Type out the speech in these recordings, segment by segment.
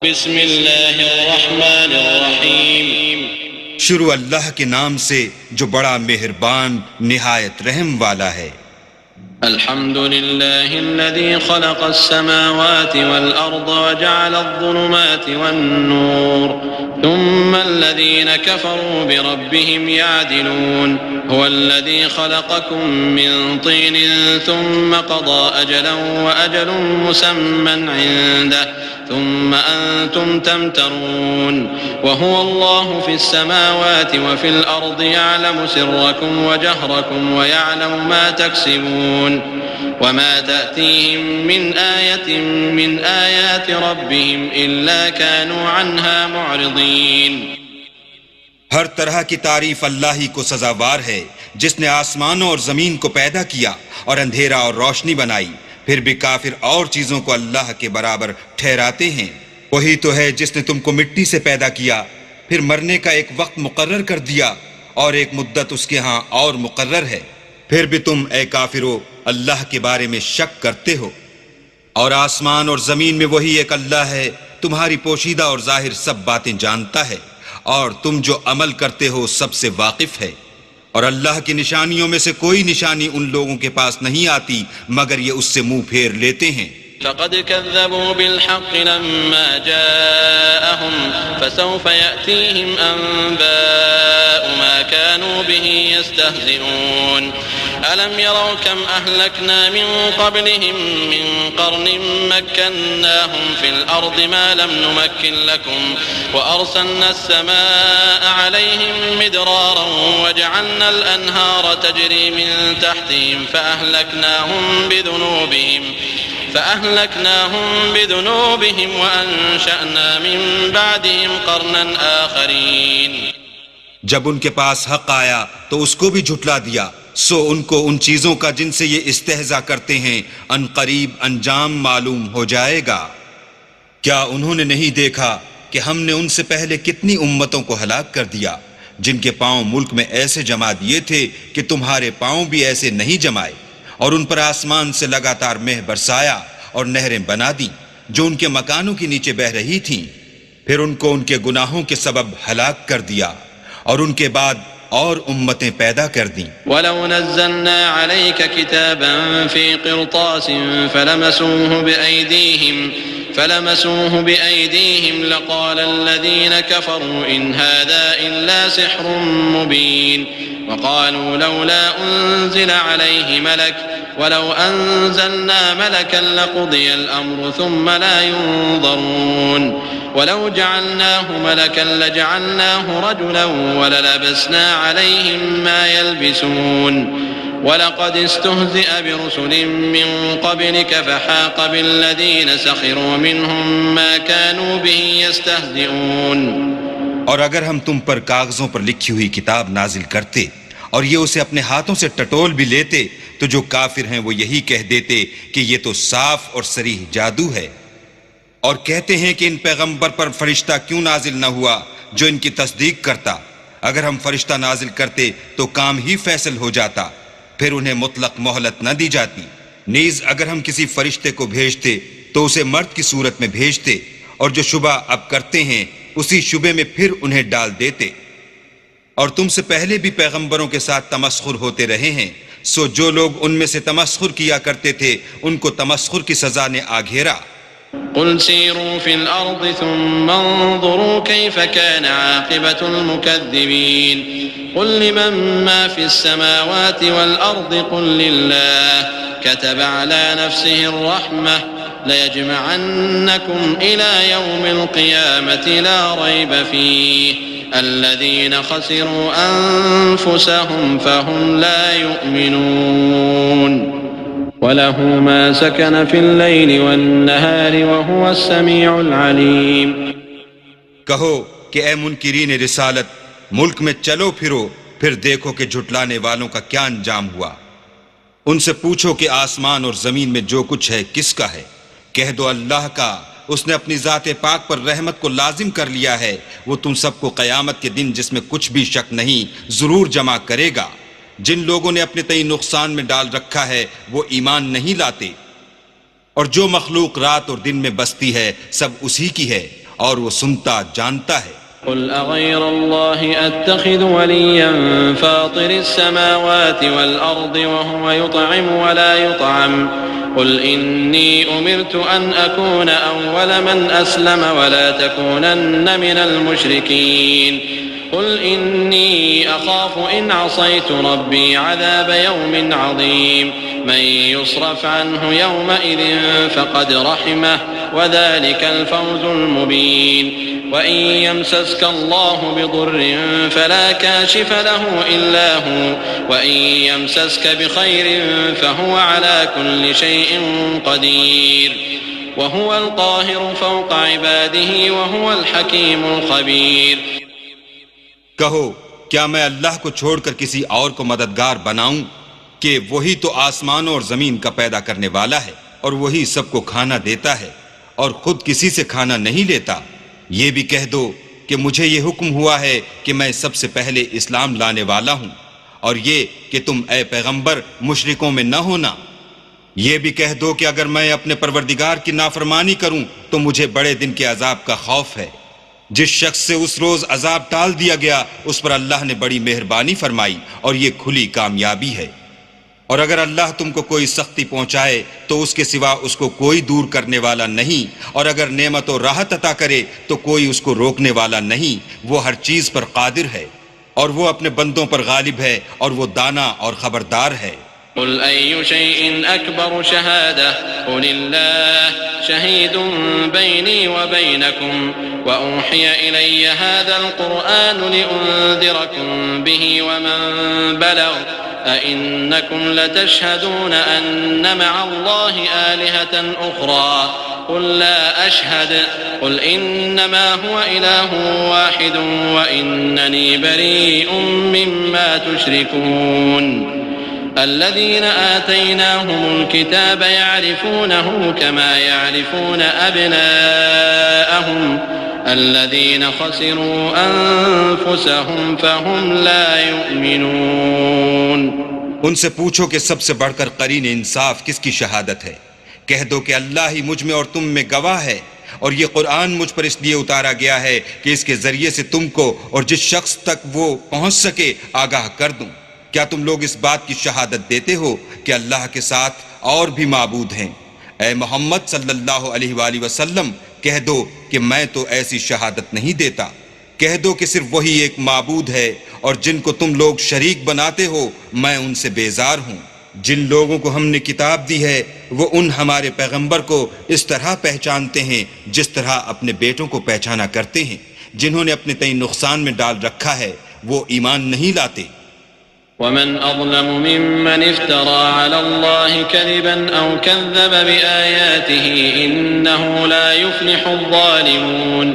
بسم اللہ الرحمن الرحیم شروع اللہ کے نام سے جو بڑا مہربان نہایت رحم والا ہے۔ الحمد للہ الذي خلق السماوات والأرض وجعل الظلمات والنور ثم الذين كفروا بربهم يعدلون هو الذي خلقكم من طين ثم قضى أجلا وأجل مسمى عنده ثم أنتم تمترون وهو الله في السماوات وفي الأرض يعلم سركم وجهركم ويعلم ما تكسبون وما تأتيهم من آية من آيات ربهم إلا كانوا عنها معرضين۔ ہر طرح کی تعریف اللہ ہی کو سزاوار ہے، جس نے آسمانوں اور زمین کو پیدا کیا اور اندھیرا اور روشنی بنائی، پھر بھی کافر اور چیزوں کو اللہ کے برابر ٹھہراتے ہیں۔ وہی تو ہے جس نے تم کو مٹی سے پیدا کیا، پھر مرنے کا ایک وقت مقرر کر دیا اور ایک مدت اس کے ہاں اور مقرر ہے، پھر بھی تم اے کافرو اللہ کے بارے میں شک کرتے ہو۔ اور آسمان اور زمین میں وہی ایک اللہ ہے، تمہاری پوشیدہ اور ظاہر سب باتیں جانتا ہے، اور تم جو عمل کرتے ہو سب سے واقف ہے۔ اور اللہ کی نشانیوں میں سے کوئی نشانی ان لوگوں کے پاس نہیں آتی مگر یہ اس سے منہ پھیر لیتے ہیں۔ فقد كذبوا بالحق لما جاءهم فسوف يأتيهم أنباء ما كانوا به يستهزئون ألم يروا كم أهلكنا من قبلهم من قرن مكناهم في الأرض ما لم نمكن لكم وأرسلنا السماء عليهم مدرارا وجعلنا الأنهار تجري من تحتهم فأهلكناهم بذنوبهم وأنشأنا من بعدهم قرنا آخرين۔ جب ان کے پاس حق آیا تو اس کو بھی جھٹلا دیا، سو ان کو ان چیزوں کا جن سے یہ استہزاء کرتے ہیں ان قریب انجام معلوم ہو جائے گا۔ کیا انہوں نے نہیں دیکھا کہ ہم نے ان سے پہلے کتنی امتوں کو ہلاک کر دیا جن کے پاؤں ملک میں ایسے جما دیے تھے کہ تمہارے پاؤں بھی ایسے نہیں جمائے، اور ان پر آسمان سے لگاتار مہ برسایا اور نہریں بنا دی جو ان کے مکانوں کے نیچے بہہ رہی تھیں، پھر ان کو ان کے گناہوں کے سبب ہلاک کر دیا اور ان کے بعد اور امتیں پیدا کر دیں۔ وَلَوْ نَزَّلْنَا عَلَيْكَ كِتَابًا فِي قِرْطَاسٍ فلمسوه بأيديهم لقال الذين كفروا إن هذا إلا سحر مبين وقالوا لولا أنزل عليه ملك ولو أنزلنا ملكا لقضي الأمر ثم لا ينظرون ولو جعلناه ملكا لجعلناه رجلا وللبسنا عليهم ما يلبسون وَلَقَدِ اسْتُهْزِئَ بِرُسُلٍ مِّن قَبْلِكَ فَحَاقَ بِالَّذِينَ سَخِرُوا مِنْهُمْ مَا كَانُوا بِهِ يَسْتَهْزِئُونَ۔ اور اگر ہم تم پر کاغذوں پر لکھی ہوئی کتاب نازل کرتے اور یہ اسے اپنے ہاتھوں سے ٹٹول بھی لیتے تو جو کافر ہیں وہ یہی کہہ دیتے کہ یہ تو صاف اور صریح جادو ہے، اور کہتے ہیں کہ ان پیغمبر پر فرشتہ کیوں نازل نہ ہوا جو ان کی تصدیق کرتا۔ اگر ہم فرشتہ نازل کرتے تو کام ہی فیصل ہو جاتا، پھر انہیں مطلق مہلت نہ دی جاتی۔ نیز اگر ہم کسی فرشتے کو بھیجتے تو اسے مرد کی صورت میں بھیجتے، اور جو شبہ اب کرتے ہیں اسی شبے میں پھر انہیں ڈال دیتے۔ اور تم سے پہلے بھی پیغمبروں کے ساتھ تمسخر ہوتے رہے ہیں، سو جو لوگ ان میں سے تمسخر کیا کرتے تھے ان کو تمسخر کی سزا نے آ گھیرا۔ قل سيروا في الأرض ثم انظروا كيف كان عاقبة المكذبين قل لمن ما في السماوات والأرض قل لله كتب على نفسه الرحمة ليجمعنكم إلى يوم القيامة لا ريب فيه الذين خسروا أنفسهم فهم لا يؤمنون وَلَهُ مَا سَكَنَ فِي اللَّيْلِ وَالنَّهَارِ وَهُوَ السَّمِيعُ الْعَلِيمُ۔ کہو کہ اے منکرین رسالت، ملک میں چلو پھرو، پھر دیکھو کہ جھٹلانے والوں کا کیا انجام ہوا۔ ان سے پوچھو کہ آسمان اور زمین میں جو کچھ ہے کس کا ہے، کہہ دو اللہ کا، اس نے اپنی ذات پاک پر رحمت کو لازم کر لیا ہے، وہ تم سب کو قیامت کے دن جس میں کچھ بھی شک نہیں ضرور جمع کرے گا۔ جن لوگوں نے اپنے تئیں نقصان میں ڈال رکھا ہے وہ ایمان نہیں لاتے، اور جو مخلوق رات اور دن میں بستی ہے سب اسی کی ہے، اور وہ سنتا جانتا ہے۔ قل أغير الله أتخذ وليا فاطر السماوات والأرض وهو يطعم ولا يطعم قل إني أمرت أن أكون أول من أسلم ولا تكونن من المشركين قل إني أخاف إن عصيت ربي عذاب يوم عظيم من يصرف عنه يومئذ فقد رحمه وذلك الفوز المبين وإن يمسسك الله بضر فلا كاشف له إلا هو وإن يمسسك بخير فهو على كل شيء قدير وهو القاهر فوق عباده وهو الحكيم الخبير۔ کہو کیا میں اللہ کو چھوڑ کر کسی اور کو مددگار بناؤں کہ وہی تو آسمانوں اور زمین کا پیدا کرنے والا ہے اور وہی سب کو کھانا دیتا ہے اور خود کسی سے کھانا نہیں لیتا۔ یہ بھی کہہ دو کہ مجھے یہ حکم ہوا ہے کہ میں سب سے پہلے اسلام لانے والا ہوں، اور یہ کہ تم اے پیغمبر مشرکوں میں نہ ہونا۔ یہ بھی کہہ دو کہ اگر میں اپنے پروردگار کی نافرمانی کروں تو مجھے بڑے دن کے عذاب کا خوف ہے۔ جس شخص سے اس روز عذاب ٹال دیا گیا اس پر اللہ نے بڑی مہربانی فرمائی اور یہ کھلی کامیابی ہے۔ اور اگر اللہ تم کو کوئی سختی پہنچائے تو اس کے سوا اس کو کوئی دور کرنے والا نہیں، اور اگر نعمت و راحت عطا کرے تو کوئی اس کو روکنے والا نہیں۔ وہ ہر چیز پر قادر ہے اور وہ اپنے بندوں پر غالب ہے اور وہ دانا اور خبردار ہے۔ قل أي شيء أكبر شهادة قل الله شهيد بيني وبينكم وأوحي إلي هذا القرآن لأنذركم به ومن بلغ أئنكم لتشهدون أن مع الله آلهة أخرى قل لا أشهد قل إنما هو إله واحد وإنني بريء مما تشركون الذين آتيناهم الكتاب يعرفونه كما يعرفون أبناءهم الذين خسروا أنفسهم فهم لا يؤمنون۔ ان سے پوچھو کہ سب سے بڑھ کر قرین انصاف کس کی شہادت ہے؟ کہہ دو کہ اللہ ہی مجھ میں اور تم میں گواہ ہے، اور یہ قرآن مجھ پر اس لیے اتارا گیا ہے کہ اس کے ذریعے سے تم کو اور جس شخص تک وہ پہنچ سکے آگاہ کر دوں۔ کیا تم لوگ اس بات کی شہادت دیتے ہو کہ اللہ کے ساتھ اور بھی معبود ہیں؟ اے محمد صلی اللہ علیہ وآلہ وسلم کہہ دو کہ میں تو ایسی شہادت نہیں دیتا۔ کہہ دو کہ صرف وہی ایک معبود ہے، اور جن کو تم لوگ شریک بناتے ہو میں ان سے بیزار ہوں۔ جن لوگوں کو ہم نے کتاب دی ہے وہ ان ہمارے پیغمبر کو اس طرح پہچانتے ہیں جس طرح اپنے بیٹوں کو پہچانا کرتے ہیں۔ جنہوں نے اپنے تئیں نقصان میں ڈال رکھا ہے وہ ایمان نہیں لاتے۔ ومن أظلم ممن افترى على الله كذبا أو كذب بآياته إنه لا يفلح الظالمون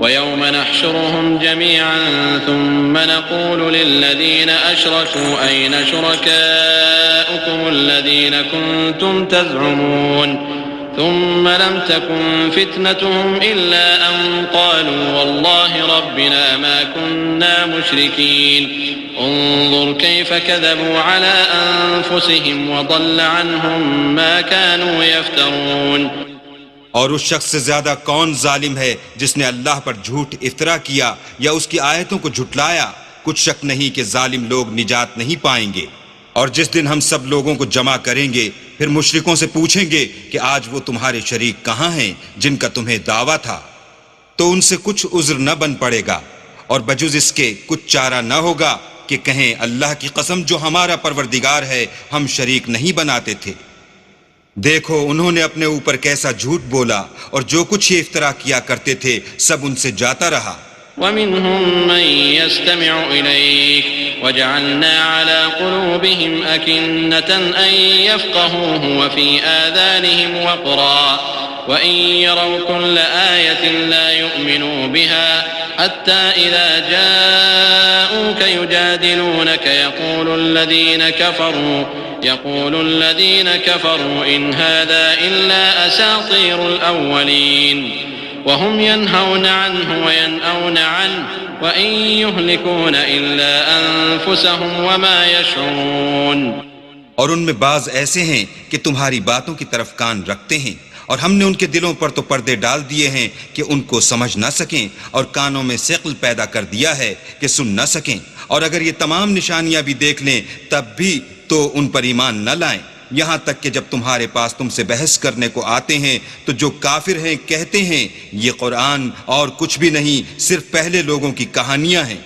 ويوم نحشرهم جميعا ثم نقول للذين أشركوا أين شركاؤكم الذين كنتم تزعمون ثم لم تكن فتنتهم إلا أن قالوا والله ربنا ما كنا مشركين انظر كيف كذبوا على أنفسهم وضل عنهم ما كانوا يفترون۔ اور اس شخص سے زیادہ کون ظالم ہے جس نے اللہ پر جھوٹ افطرا کیا یا اس کی آیتوں کو جھٹلایا؟ کچھ شک نہیں کہ ظالم لوگ نجات نہیں پائیں گے۔ اور جس دن ہم سب لوگوں کو جمع کریں گے پھر مشرکوں سے پوچھیں گے کہ آج وہ تمہارے شریک کہاں ہیں جن کا تمہیں دعویٰ تھا، تو ان سے کچھ عذر نہ بن پڑے گا اور بجز اس کے کچھ چارہ نہ ہوگا کہ کہیں اللہ کی قسم جو ہمارا پروردگار ہے ہم شریک نہیں بناتے تھے۔ دیکھو انہوں نے اپنے اوپر کیسا جھوٹ بولا، اور جو کچھ یہ افطرا کیا کرتے تھے سب ان سے جاتا رہا۔ ومنهم من يستمع إليك وجعلنا على قلوبهم أكنة أن يفقهوه وفي آذانهم وقرا وإن يروا كل آية لا يؤمنوا بها حتى إذا جاءوك يجادلونك يقول الذين كفروا إن هذا إلا أساطير الأولين وهم ينهون عنه وينأون عنه وإن يهلكون إلا أنفسهم وما يشعرون۔ اور ان میں بعض ایسے ہیں کہ تمہاری باتوں کی طرف کان رکھتے ہیں اور ہم نے ان کے دلوں پر تو پردے ڈال دیے ہیں کہ ان کو سمجھ نہ سکیں، اور کانوں میں ثقل پیدا کر دیا ہے کہ سن نہ سکیں، اور اگر یہ تمام نشانیاں بھی دیکھ لیں تب بھی تو ان پر ایمان نہ لائیں، یہاں تک کہ جب تمہارے پاس تم سے بحث کرنے کو آتے ہیں تو جو کافر ہیں کہتے ہیں یہ قرآن اور کچھ بھی نہیں، صرف پہلے لوگوں کی کہانیاں ہیں۔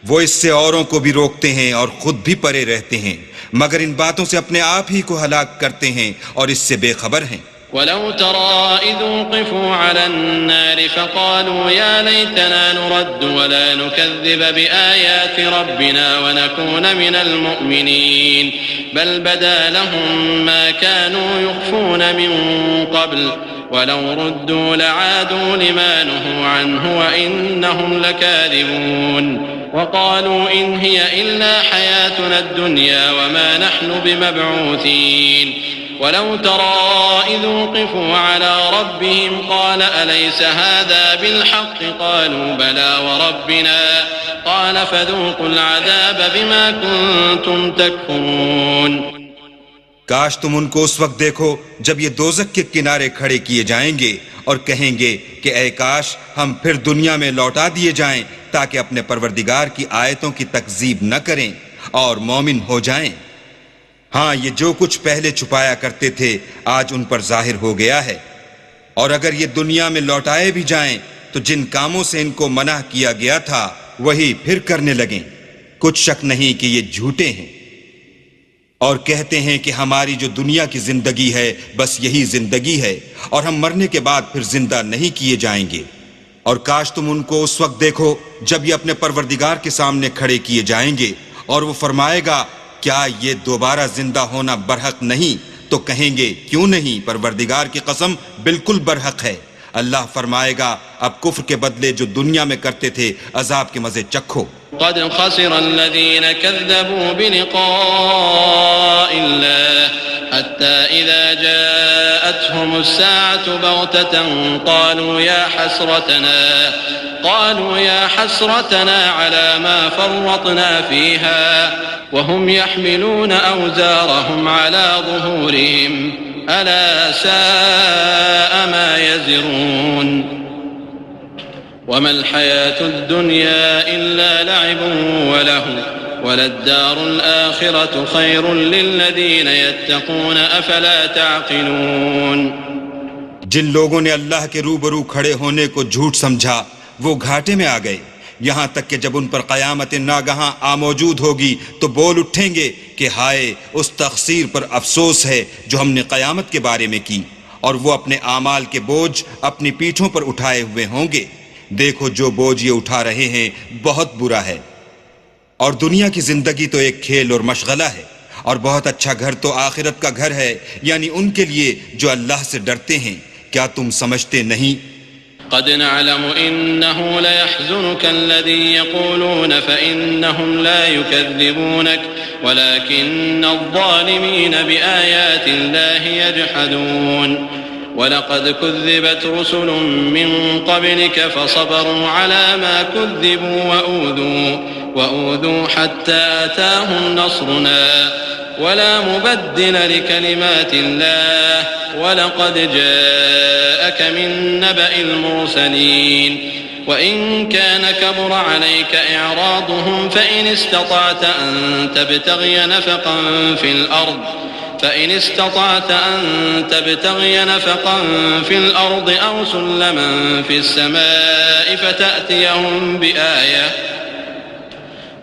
وہ اس سے اوروں کو بھی روکتے ہیں اور خود بھی پرے رہتے ہیں، مگر ان باتوں سے اپنے آپ ہی کو ہلاک کرتے ہیں اور اس سے بے خبر ہیں۔ ولو ترى إذ وقفوا على النار فقالوا يا ليتنا نرد ولا نكذب بآيات ربنا ونكون من المؤمنين بل بدا لهم ما كانوا يخفون من قبل ولو ردوا لعادوا لما نهوا عنه وإنهم لكاذبون وقالوا إن هي إلا حياتنا الدنيا وما نحن بمبعوثين ولو ترى إذ وقفوا على ربهم قال أليس هذا بالحق قالوا بلى وربنا قال فذوقوا العذاب بما كنتم تكفرون۔ کاش تم ان کو اس وقت دیکھو جب یہ دوزخ کے کنارے کھڑے کیے جائیں گے اور کہیں گے کہ اے کاش ہم پھر دنیا میں لوٹا دیے جائیں تاکہ اپنے پروردگار کی آیتوں کی تکذیب نہ کریں اور مومن ہو جائیں۔ ہاں، یہ جو کچھ پہلے چھپایا کرتے تھے آج ان پر ظاہر ہو گیا ہے، اور اگر یہ دنیا میں لوٹائے بھی جائیں تو جن کاموں سے ان کو منع کیا گیا تھا وہی پھر کرنے لگیں۔ کچھ شک نہیں کہ یہ جھوٹے ہیں، اور کہتے ہیں کہ ہماری جو دنیا کی زندگی ہے بس یہی زندگی ہے اور ہم مرنے کے بعد پھر زندہ نہیں کیے جائیں گے۔ اور کاش تم ان کو اس وقت دیکھو جب یہ اپنے پروردگار کے سامنے کھڑے کیے جائیں گے اور وہ فرمائے گا کیا یہ دوبارہ زندہ ہونا برحق نہیں؟ تو کہیں گے کیوں نہیں، پروردگار کی قسم بالکل برحق ہے۔ اللہ فرمائے گا اب کفر کے بدلے جو دنیا میں کرتے تھے عذاب کے مزے چکھو۔ قد خسر الذين كذبوا بلقاء الله حتى إذا جاءتهم الساعة بغتة قالوا يا حسرتنا على ما فرطنا فيها وهم يحملون أوزارهم على ظهورهم ألا ساء ما يزرون وما الحياة الدنيا إلا لعب وله وللدار الآخرة خير للذين يتقون أفلا تعقلون۔ جن لوگوں نے اللہ کے روبرو کھڑے ہونے کو جھوٹ سمجھا وہ گھاٹے میں آ گئے، یہاں تک کہ جب ان پر قیامت ناگہاں موجود ہوگی تو بول اٹھیں گے کہ ہائے اس تقصیر پر افسوس ہے جو ہم نے قیامت کے بارے میں کی، اور وہ اپنے اعمال کے بوجھ اپنی پیٹھوں پر اٹھائے ہوئے ہوں گے۔ دیکھو جو بوجھ یہ اٹھا رہے ہیں بہت برا ہے، اور دنیا کی زندگی تو ایک کھیل اور مشغلہ ہے، اور بہت اچھا گھر تو آخرت کا گھر ہے، یعنی ان کے لیے جو اللہ سے ڈرتے ہیں۔ کیا تم سمجھتے نہیں؟ قد نعلم إنه ليحزنك الذي يقولون فإنهم لا يكذبونك ولكن الظالمين بآيات الله يجحدون ولقد كذبت رسل من قبلك فصبروا على ما كذبوا وأوذوا حتى أتاهم نصرنا ولا مبدل لكلمات الله ولقد جاءك من نبأ المرسلين وإن كان كبر عليك إعراضهم فإن استطعت أن تبتغي نفقا في الأرض أو سلما في السماء فتأتيهم بآية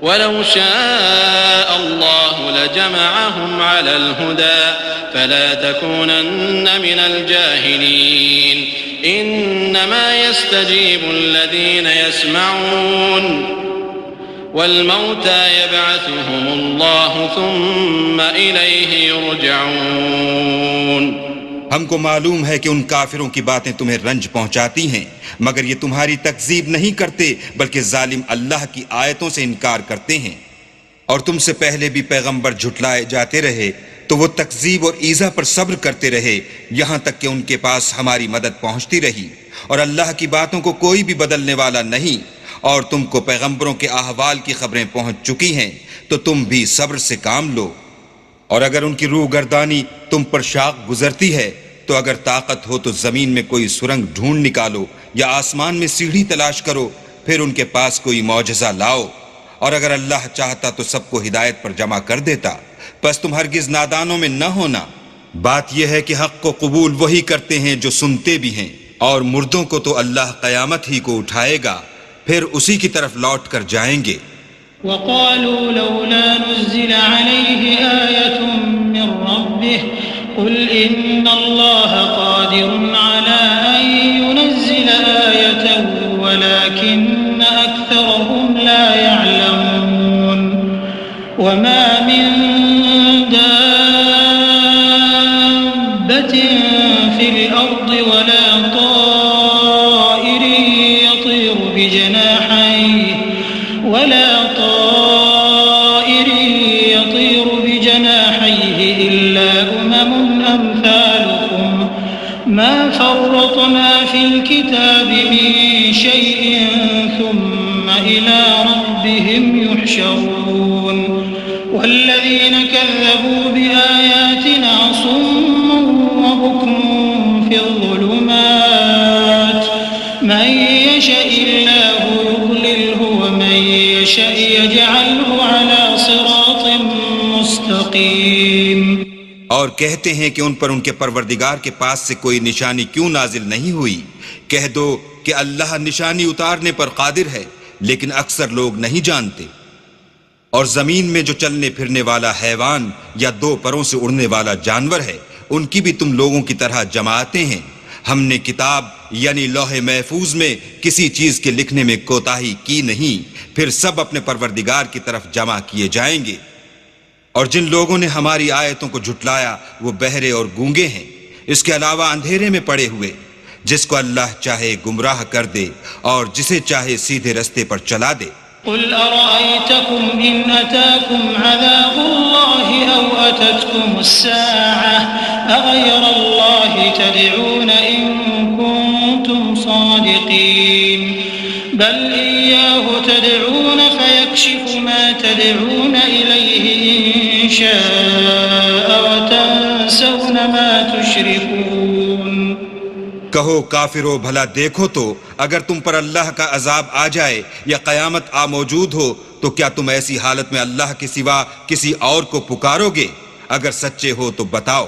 ولو شاء الله لجمعهم على الهدى فلا تكونن من الجاهلين إنما يستجيب الذين يسمعون والموتى يبعثهم الله ثم إليه يرجعون۔ ہم کو معلوم ہے کہ ان کافروں کی باتیں تمہیں رنج پہنچاتی ہیں، مگر یہ تمہاری تکذیب نہیں کرتے بلکہ ظالم اللہ کی آیتوں سے انکار کرتے ہیں، اور تم سے پہلے بھی پیغمبر جھٹلائے جاتے رہے تو وہ تکذیب اور ایذا پر صبر کرتے رہے یہاں تک کہ ان کے پاس ہماری مدد پہنچتی رہی، اور اللہ کی باتوں کو کوئی بھی بدلنے والا نہیں، اور تم کو پیغمبروں کے احوال کی خبریں پہنچ چکی ہیں تو تم بھی صبر سے کام لو، اور اگر ان کی روح گردانی تم پر شاق گزرتی ہے تو تو اگر طاقت ہو تو زمین میں کوئی سرنگ ڈھونڈ نکالو یا آسمان میں سیڑھی تلاش کرو، پھر ان کے پاس کوئی معجزہ لاؤ، اور اگر اللہ چاہتا تو سب کو ہدایت پر جمع کر دیتا، پس تم ہرگز نادانوں میں نہ ہونا۔ بات یہ ہے کہ حق کو قبول وہی کرتے ہیں جو سنتے بھی ہیں، اور مردوں کو تو اللہ قیامت ہی کو اٹھائے گا، پھر اسی کی طرف لوٹ کر جائیں گے۔ وقالوا لولا نزل عليه آية من ربه قل إن الله قادر على أن ينزل آية ولكن أكثرهم لا يعلمون وما من دابة في الأرض ولا طائر يطير بجناحيه إلا أمثالكم ما فرطنا في الكتاب من شيء ثم إلى ربهم يحشرون والذين كذبوا بآياتنا صم وبكم في الظلمات من يشاء الله يضلله ومن يشاء يجعله على صراط مستقيم۔ اور کہتے ہیں کہ ان پر ان کے پروردگار کے پاس سے کوئی نشانی کیوں نازل نہیں ہوئی؟ کہہ دو کہ اللہ نشانی اتارنے پر قادر ہے، لیکن اکثر لوگ نہیں جانتے۔ اور زمین میں جو چلنے پھرنے والا حیوان یا دو پروں سے اڑنے والا جانور ہے، ان کی بھی تم لوگوں کی طرح جماعتیں ہیں۔ ہم نے کتاب یعنی لوح محفوظ میں کسی چیز کے لکھنے میں کوتاہی کی نہیں، پھر سب اپنے پروردگار کی طرف جمع کیے جائیں گے۔ اور جن لوگوں نے ہماری آیتوں کو جھٹلایا وہ بہرے اور گونگے ہیں، اس کے علاوہ اندھیرے میں پڑے ہوئے۔ جس کو اللہ چاہے گمراہ کر دے اور جسے چاہے سیدھے رستے پر چلا دے۔ قل أرأيتكم إن أتاكم عذاب الله أو أتتكم الساعة أغير الله تدعون إن كنتم صادقين بل إياه تدعون فيكشف ما تدعون إليه إن شاء وتنسون ما تشركون۔ کہو کافرو بھلا دیکھو تو اگر تم پر اللہ کا عذاب آ جائے یا قیامت آ موجود ہو تو کیا تم ایسی حالت میں اللہ کے سوا کسی اور کو پکارو گے؟ اگر سچے ہو تو بتاؤ۔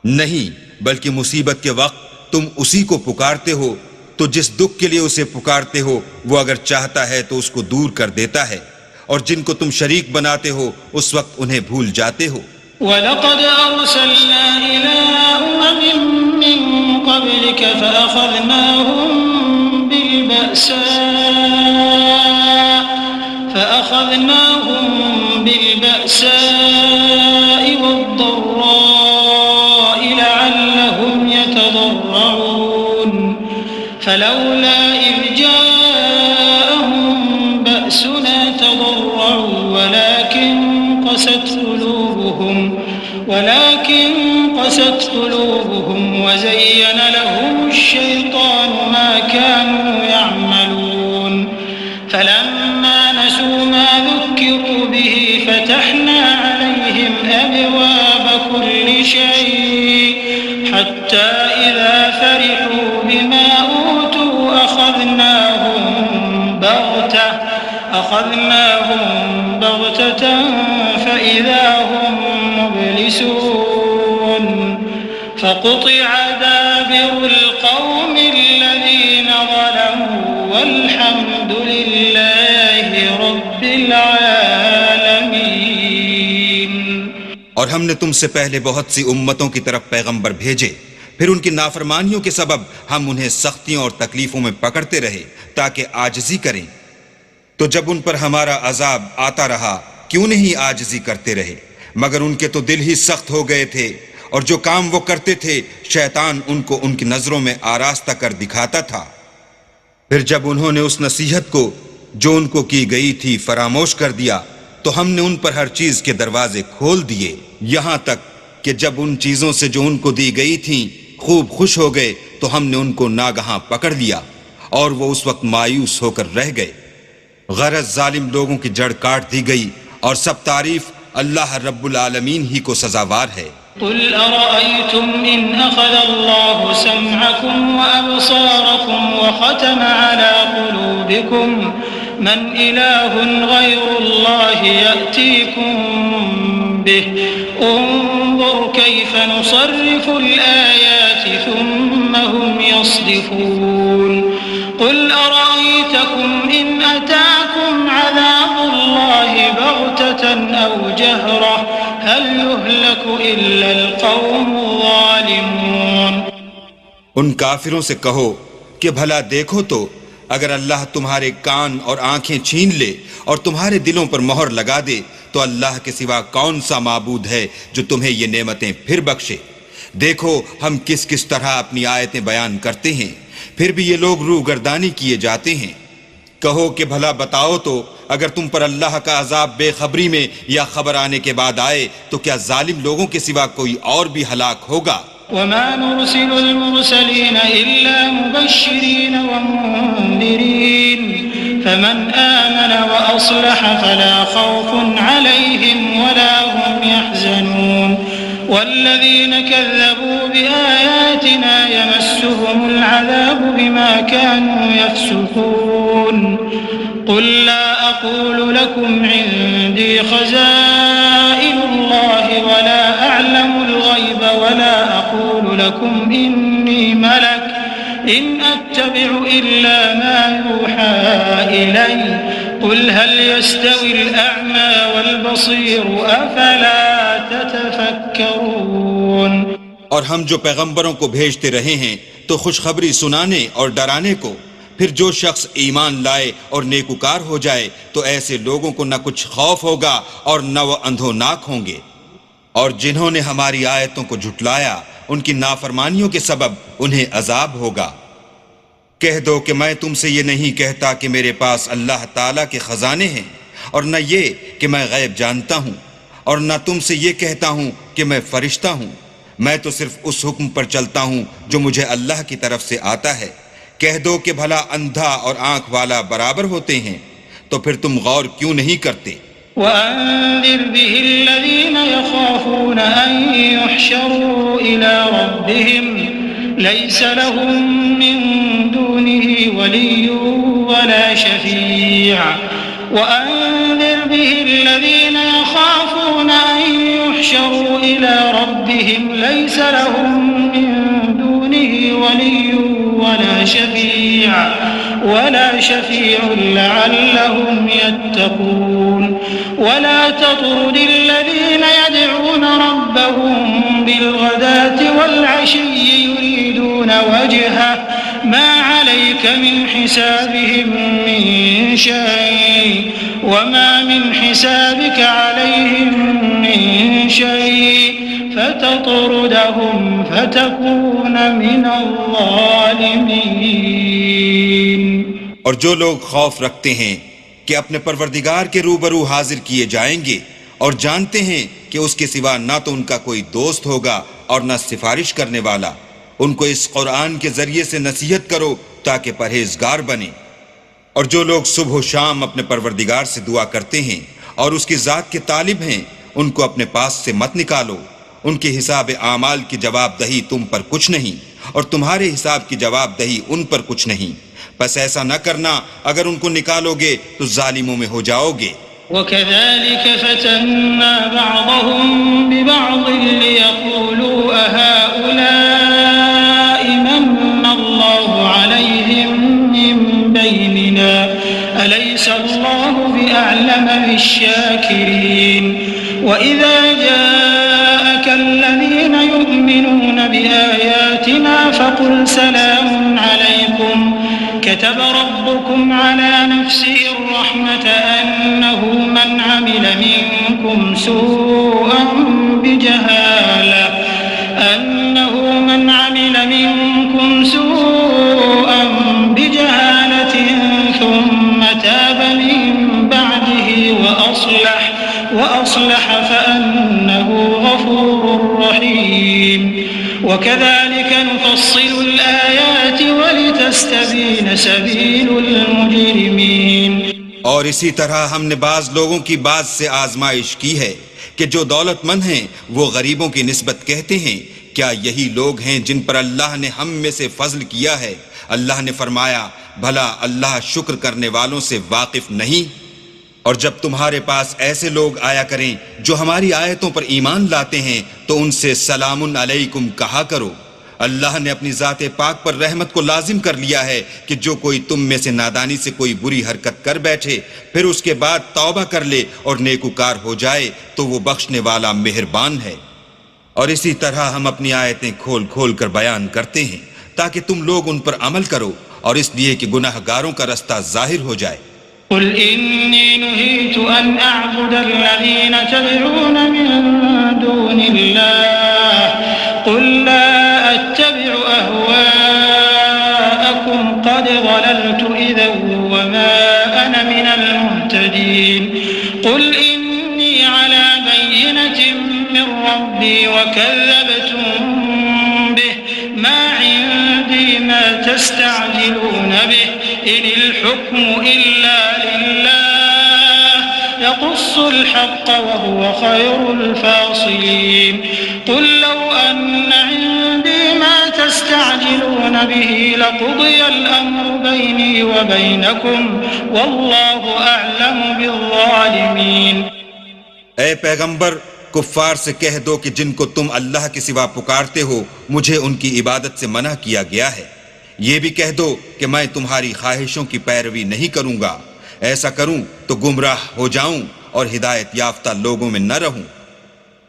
نہیں، بلکہ مصیبت کے وقت تم اسی کو پکارتے ہو تو جس دکھ کے لیے اسے پکارتے ہو وہ اگر چاہتا ہے تو اس کو دور کر دیتا ہے، اور جن کو تم شریک بناتے ہو اس وقت انہیں بھول جاتے ہو۔ وَلَقَدْ أَرْسَلْنَا إِلَىٰ أُمَمٍ مِّن قَبْلِكَ فَأَخَذْنَاهُم بِالْبَأْسَاءِ وَالضَّرَّاءِ لَعَلَّهُمْ يَتَضَرَّعُونَ فَلَوْلَا إِذْ جَاءَهُم بَأْسُنَا تَضَرَّعُوا ولكن قست قلوبهم وزين لهم الشيطان ما كانوا يعملون فلما نسوا ما ذكروا به فتحنا عليهم أبواب كل شيء حتى إذا فرحوا بما أوتوا أخذناهم بغتة فإذا هم مبلسون فقطع دابر القوم الذين ظلموا والحمد لله رب العالمين۔ اور ہم نے تم سے پہلے بہت سی امتوں کی طرف پیغمبر بھیجے، پھر ان کی نافرمانیوں کے سبب ہم انہیں سختیوں اور تکلیفوں میں پکڑتے رہے تاکہ عاجزی کریں۔ تو جب ان پر ہمارا عذاب آتا رہا کیوں نہیں عاجزی کرتے رہے، مگر ان کے تو دل ہی سخت ہو گئے تھے، اور جو کام وہ کرتے تھے شیطان ان کو ان کی نظروں میں آراستہ کر دکھاتا تھا۔ پھر جب انہوں نے اس نصیحت کو جو ان کو کی گئی تھی فراموش کر دیا تو ہم نے ان پر ہر چیز کے دروازے کھول دیے، یہاں تک کہ جب ان چیزوں سے جو ان کو دی گئی تھیں خوب خوش ہو گئے تو ہم نے ان کو ناگہاں پکڑ لیا اور وہ اس وقت مایوس ہو کر رہ گئے۔ غرض ظالم لوگوں کی جڑ کاٹ دی گئی، اور سب تعریف اللہ رب العالمین ہی کو سزاوار ہے۔ قل أرأيتم إن أخذ الله سمعكم وأبصاركم وختم على قلوبكم من إله غير الله يأتيكم به انظر كيف نصرف الآيات ثم هم يصدفون قل أرأيتكم إن أتاكم عذاب الله بغتة أو جهرة هل يهلك إلا القوم الظالمون۔ ان کافروں سے کہو کہ بھلا دیکھو تو اگر اللہ تمہارے کان اور آنکھیں چھین لے اور تمہارے دلوں پر مہر لگا دے تو اللہ کے سوا کون سا معبود ہے جو تمہیں یہ نعمتیں پھر بخشے۔ دیکھو ہم کس کس طرح اپنی آیتیں بیان کرتے ہیں، پھر بھی یہ لوگ روگردانی کیے جاتے ہیں۔ کہو کہ بھلا بتاؤ تو اگر تم پر اللہ کا عذاب بے خبری میں یا خبر آنے کے بعد آئے تو کیا ظالم لوگوں کے سوا کوئی اور بھی ہلاک ہوگا؟ وما نرسل المرسلين إلا مبشرين ومنذرين فمن آمن وأصلح فلا خوف عليهم ولا هم يحزنون والذين كذبوا بآياتنا يمسهم العذاب بما كانوا يفسقون قل لا أقول لكم عندي خزائن الله ولا أعلم الغيب ولا أقول لكم إني ملك إن أتبع إلا ما يوحى إلي قل هل يستوي الأعمى والبصير أفلا تتفكرون۔ اور ہم جو پیغمبروں کو بھیجتے رہے ہیں تو خوشخبری سنانے اور ڈرانے کو، پھر جو شخص ایمان لائے اور نیکوکار ہو جائے تو ایسے لوگوں کو نہ کچھ خوف ہوگا اور نہ وہ اندھوناک ہوں گے، اور جنہوں نے ہماری آیتوں کو جھٹلایا ان کی نافرمانیوں کے سبب انہیں عذاب ہوگا۔ کہہ دو کہ میں تم سے یہ نہیں کہتا کہ میرے پاس اللہ تعالیٰ کے خزانے ہیں، اور نہ یہ کہ میں غیب جانتا ہوں، اور نہ تم سے یہ کہتا ہوں کہ میں فرشتہ ہوں، میں تو صرف اس حکم پر چلتا ہوں جو مجھے اللہ کی طرف سے آتا ہے۔ کہہ دو کہ بھلا اندھا اور آنکھ والا برابر ہوتے ہیں، تو پھر تم غور کیوں نہیں کرتے؟ وأنذر به الذين يخافون أن يحشروا إلى ربهم ليس لهم من دونه ولي ولا شفيع وأنذر به الذين يخافون أن يحشروا إلى ربهم ليس لهم من دونه ولي ولا شفيع لعلهم يتقون ولا تطرد الذين يدعون ربهم بالغداة والعشي يريدون وجهه ما عليك من حسابهم من شيء وما من حسابك عليهم من شيء فتطردهم فتكون من الظالمين۔ اور جو لوگ خوف رکھتے ہیں کہ اپنے پروردگار کے روبرو حاضر کیے جائیں گے اور جانتے ہیں کہ اس کے سوا نہ تو ان کا کوئی دوست ہوگا اور نہ سفارش کرنے والا، ان کو اس قرآن کے ذریعے سے نصیحت کرو تاکہ پرہیزگار بنے۔ اور جو لوگ صبح و شام اپنے پروردگار سے دعا کرتے ہیں اور اس کی ذات کے طالب ہیں، ان کو اپنے پاس سے مت نکالو، ان کے حساب اعمال کی جواب دہی تم پر کچھ نہیں اور تمہارے حساب کی جواب دہی ان پر کچھ نہیں، بس ایسا نہ کرنا، اگر ان کو نکالو گے تو ظالموں میں ہو جاؤ گے۔ وَكَذَلِكَ فَتَنَّا بَعْضَهُمْ بِبَعْضٍ لِيَقُولُوا أَهَؤُلَاءِ مَنَّ اللَّهُ عَلَيْهِمْ مِنْ بَيْنِنَا أَلَيْسَ اللَّهُ بِأَعْلَمَ بِالشَّاكِرِينَ وَإِذَا جَاءَكَ الَّذِينَ يُؤْمِنُونَ بِآيَاتِنَا فَقُلْ سَلَامٌ عَلَيْكُمْ كتب ربكم على نفسه الرحمة أنه من عمل منكم سوءا بجهالة ثم تاب من بعده وأصلح فأنه غفور رحيم وكذلك نفصل الآيات ولتستبين سبيل المجرمين۔ اور اسی طرح ہم نے بعض لوگوں کی بعض سے آزمائش کی ہے کہ جو دولت مند ہیں وہ غریبوں کی نسبت کہتے ہیں کیا یہی لوگ ہیں جن پر اللہ نے ہم میں سے فضل کیا ہے؟ اللہ نے فرمایا بھلا اللہ شکر کرنے والوں سے واقف نہیں؟ اور جب تمہارے پاس ایسے لوگ آیا کریں جو ہماری آیتوں پر ایمان لاتے ہیں تو ان سے سلام علیکم کہا کرو۔ اللہ نے اپنی ذات پاک پر رحمت کو لازم کر لیا ہے کہ جو کوئی تم میں سے نادانی سے کوئی بری حرکت کر بیٹھے پھر اس کے بعد توبہ کر لے اور نیکوکار ہو جائے تو وہ بخشنے والا مہربان ہے۔ اور اسی طرح ہم اپنی آیتیں کھول کھول کر بیان کرتے ہیں تاکہ تم لوگ ان پر عمل کرو اور اس لیے کہ گناہ گاروں کا رستہ ظاہر ہو جائے۔ قل إني نهيت أن أعبد الذين تدعون من دون الله قل لا أتبع أهواءكم قد ضللت إذا وما أنا من المهتدين قل إني على بينة من ربي وكذبتم به ما عندي ما تستعجلون به إن الحكم إلا لله يقص الحق وهو خير الفاصلين قل لو أن عندي ما تستعجلون به لقضي الأمر بيني وبينكم والله أعلم بالظالمين۔ اے پیغمبر کفار سے کہہ دو کہ جن کو تم اللہ کے سوا پکارتے ہو مجھے ان کی عبادت سے منع کیا گیا ہے۔ یہ بھی کہہ دو کہ میں تمہاری خواہشوں کی پیروی نہیں کروں گا، ایسا کروں تو گمراہ ہو جاؤں اور ہدایت یافتہ لوگوں میں نہ رہوں۔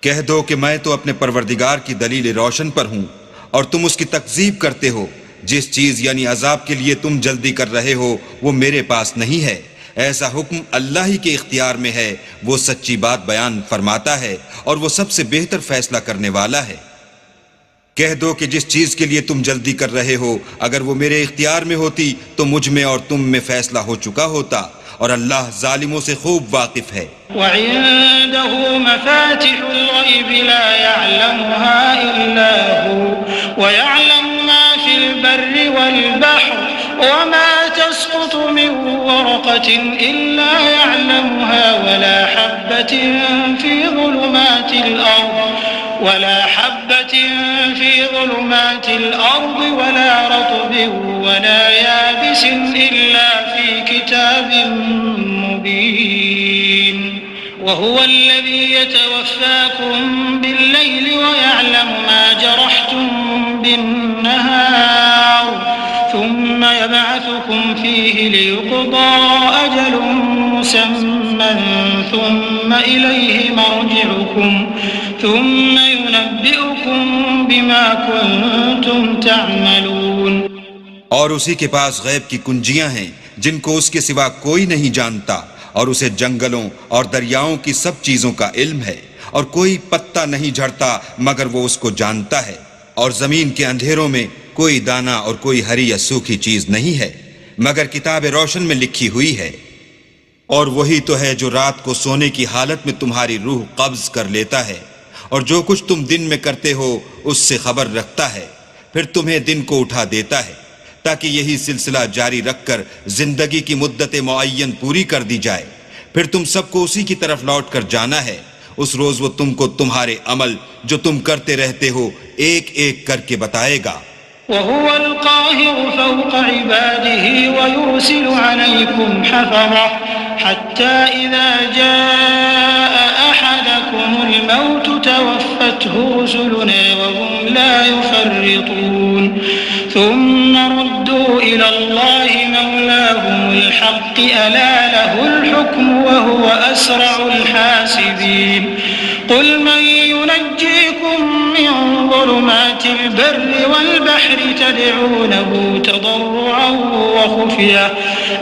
کہہ دو کہ میں تو اپنے پروردگار کی دلیل روشن پر ہوں اور تم اس کی تکذیب کرتے ہو۔ جس چیز یعنی عذاب کے لیے تم جلدی کر رہے ہو وہ میرے پاس نہیں ہے، ایسا حکم اللہ ہی کے اختیار میں ہے، وہ سچی بات بیان فرماتا ہے اور وہ سب سے بہتر فیصلہ کرنے والا ہے۔ کہہ دو کہ جس چیز کے لیے تم جلدی کر رہے ہو اگر وہ میرے اختیار میں ہوتی تو مجھ میں اور تم میں فیصلہ ہو چکا ہوتا اور اللہ ظالموں سے خوب واقف ہے۔ وعنده مفاتح الغيب لا يعلمها إلا هو ويعلم ما في البر والبحر وما تسقط من ورقة إلا يعلمها ولا حبة في ظلمات الأرض ولا رطب ولا يابس إلا في كتاب مبين وهو الذي يتوفاكم بالليل ويعلم ما جرحتم بالنهار ثم يبعثكم فيه ليقضى أجل مسمى ثم إليه مرجعكم ثم ينبئكم بما كنتم تعملون۔ اور اسی کے پاس غیب کی کنجیاں ہیں جن کو اس کے سوا کوئی نہیں جانتا، اور اسے جنگلوں اور دریاؤں کی سب چیزوں کا علم ہے، اور کوئی پتا نہیں جھڑتا مگر وہ اس کو جانتا ہے، اور زمین کے اندھیروں میں کوئی دانہ اور کوئی ہری یا سوکھی چیز نہیں ہے مگر کتاب روشن میں لکھی ہوئی ہے۔ اور وہی تو ہے جو رات کو سونے کی حالت میں تمہاری روح قبض کر لیتا ہے، اور جو کچھ تم دن میں کرتے ہو اس سے خبر رکھتا ہے، پھر تمہیں دن کو اٹھا دیتا ہے تاکہ یہی سلسلہ جاری رکھ کر زندگی کی مدت معین پوری کر دی جائے، پھر تم سب کو اسی کی طرف لوٹ کر جانا ہے۔ اس روز وہ تم کو تمہارے عمل جو تم کرتے رہتے ہو ایک ایک کر کے بتائے گا۔ وهو القاهر فوق عباده ويرسل عليكم حفظة حتى إذا جاء أحدكم الموت توفته رسلنا وهم لا يفرطون ثم ردوا إلى الله مولاهم الحق ألا له الحكم وهو أسرع الحاسبين قل من ينجيكم من ظلمات البر والبحر تدعونه تضرعا وخفيا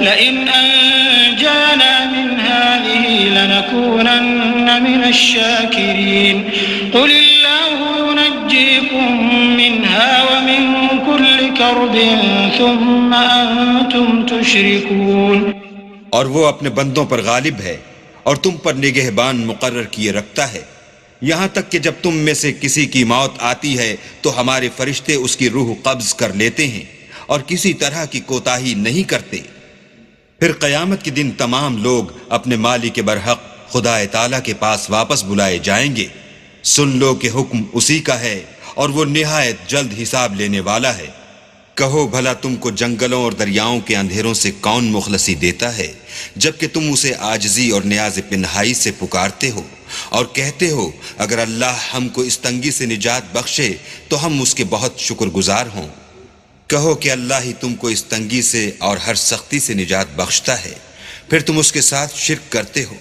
لئن أنجانا من هذه لنكونن من الشاكرين قل الله ينجيكم منها ومن كل كرب ثم أنتم تشركون۔ اور وہ اپنے بندوں پر غالب ہے اور تم پر نگہبان مقرر کیے رکھتا ہے، یہاں تک کہ جب تم میں سے کسی کی موت آتی ہے تو ہمارے فرشتے اس کی روح قبض کر لیتے ہیں اور کسی طرح کی کوتاہی نہیں کرتے۔ پھر قیامت کے دن تمام لوگ اپنے مالک برحق خدا تعالیٰ کے پاس واپس بلائے جائیں گے۔ سن لو کہ حکم اسی کا ہے اور وہ نہایت جلد حساب لینے والا ہے۔ کہو بھلا تم کو جنگلوں اور دریاؤں کے اندھیروں سے کون مخلصی دیتا ہے، جبکہ تم اسے عاجزی اور نیاز پنہائی سے پکارتے ہو اور کہتے ہو اگر اللہ ہم کو اس تنگی سے نجات بخشے تو ہم اس کے بہت شکر گزار ہوں۔ کہو کہ اللہ ہی تم کو اس تنگی سے اور ہر سختی سے نجات بخشتا ہے، پھر تم اس کے ساتھ شرک کرتے ہو۔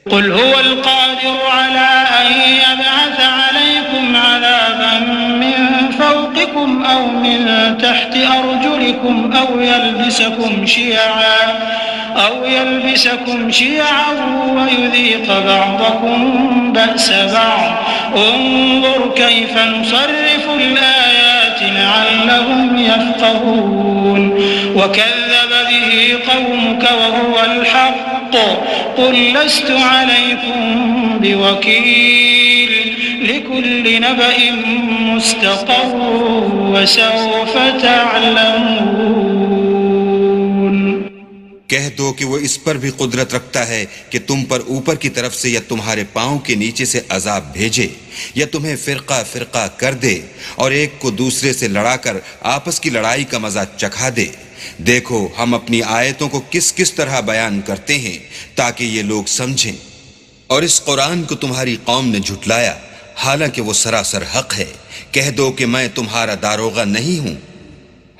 قل هو القادر على أن يبعث عليكم عذابا من فوقكم أو من تحت أرجلكم أو يلبسكم شيعا ويذيق بعضكم بأس بعض انظر كيف نصرف الآيات لعلهم يفقهون وكذب به قومك وهو الحق قل لست عليكم بوكيل لكل نبأ مستقر وسوف تعلمون۔ کہہ دو کہ وہ اس پر بھی قدرت رکھتا ہے کہ تم پر اوپر کی طرف سے یا تمہارے پاؤں کے نیچے سے عذاب بھیجے یا تمہیں فرقہ فرقہ کر دے اور ایک کو دوسرے سے لڑا کر آپس کی لڑائی کا مزہ چکھا دے۔ دیکھو ہم اپنی آیتوں کو کس کس طرح بیان کرتے ہیں تاکہ یہ لوگ سمجھیں۔ اور اس قرآن کو تمہاری قوم نے جھٹلایا حالانکہ وہ سراسر حق ہے۔ کہہ دو کہ میں تمہارا داروغہ نہیں ہوں۔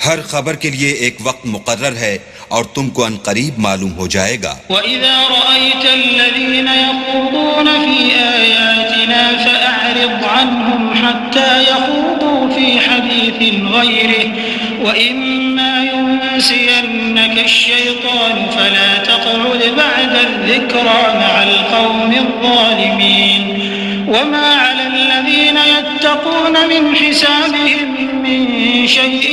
ہر خبر کے لیے ایک وقت مقرر ہے اور تم کو ان قریب معلوم ہو جائے گا۔ وَإِذَا رَأَيْتَ الَّذِينَ يَخُوضُونَ فِي آيَاتِنَا فَأَعْرِضْ عَنْهُمْ حَتَّى يَخُوضُوا فِي حَدِيثٍ غَيْرِهِ وَإِمَّا يُنسِيَنَّكَ الشَّيْطَانُ فَلَا تَقْعُدْ بَعْدَ الذِّكْرَى مَعَ الْقَوْمِ الظَّالِمِينَ وَمَا عَلَى الَّذِينَ يَتَّقُونَ مِنْ حِسَابِهِمْ مِنْ شَيْءٍ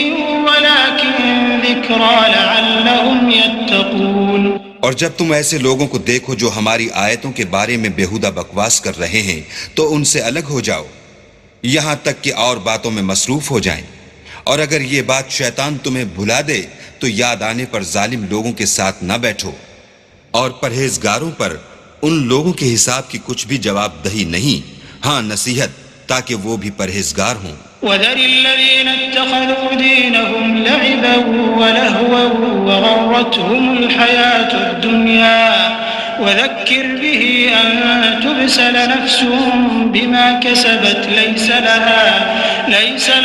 وَلَكِنْ ذِكْرَى لَعَلَّهُمْ يَتَّقُونَ۔ اور جب تم ایسے لوگوں کو دیکھو جو ہماری آیتوں کے بارے میں بےہودہ بکواس کر رہے ہیں تو ان سے الگ ہو جاؤ یہاں تک کہ اور باتوں میں مصروف ہو جائیں، اور اگر یہ بات شیطان تمہیں بھلا دے تو یاد آنے پر ظالم لوگوں کے ساتھ نہ بیٹھو، اور پرہیزگاروں پر ان لوگوں کے حساب کی کچھ بھی جواب دہی نہیں، ہاں نصیحت تاکہ وہ بھی پرہیزگار ہوں۔ وَذَرِ الَّذِينَ اتَّخَذُوا دِينَهُمْ لَعِبًا وَلَهْوًا وَغَرَّتْهُمُ الْحَيَاةُ الدُّنْيَا وَذَكِّرْ بِهِ أَن تُبْسَلَ نَفْسٌ بِمَا كَسَبَتْ لَيْسَ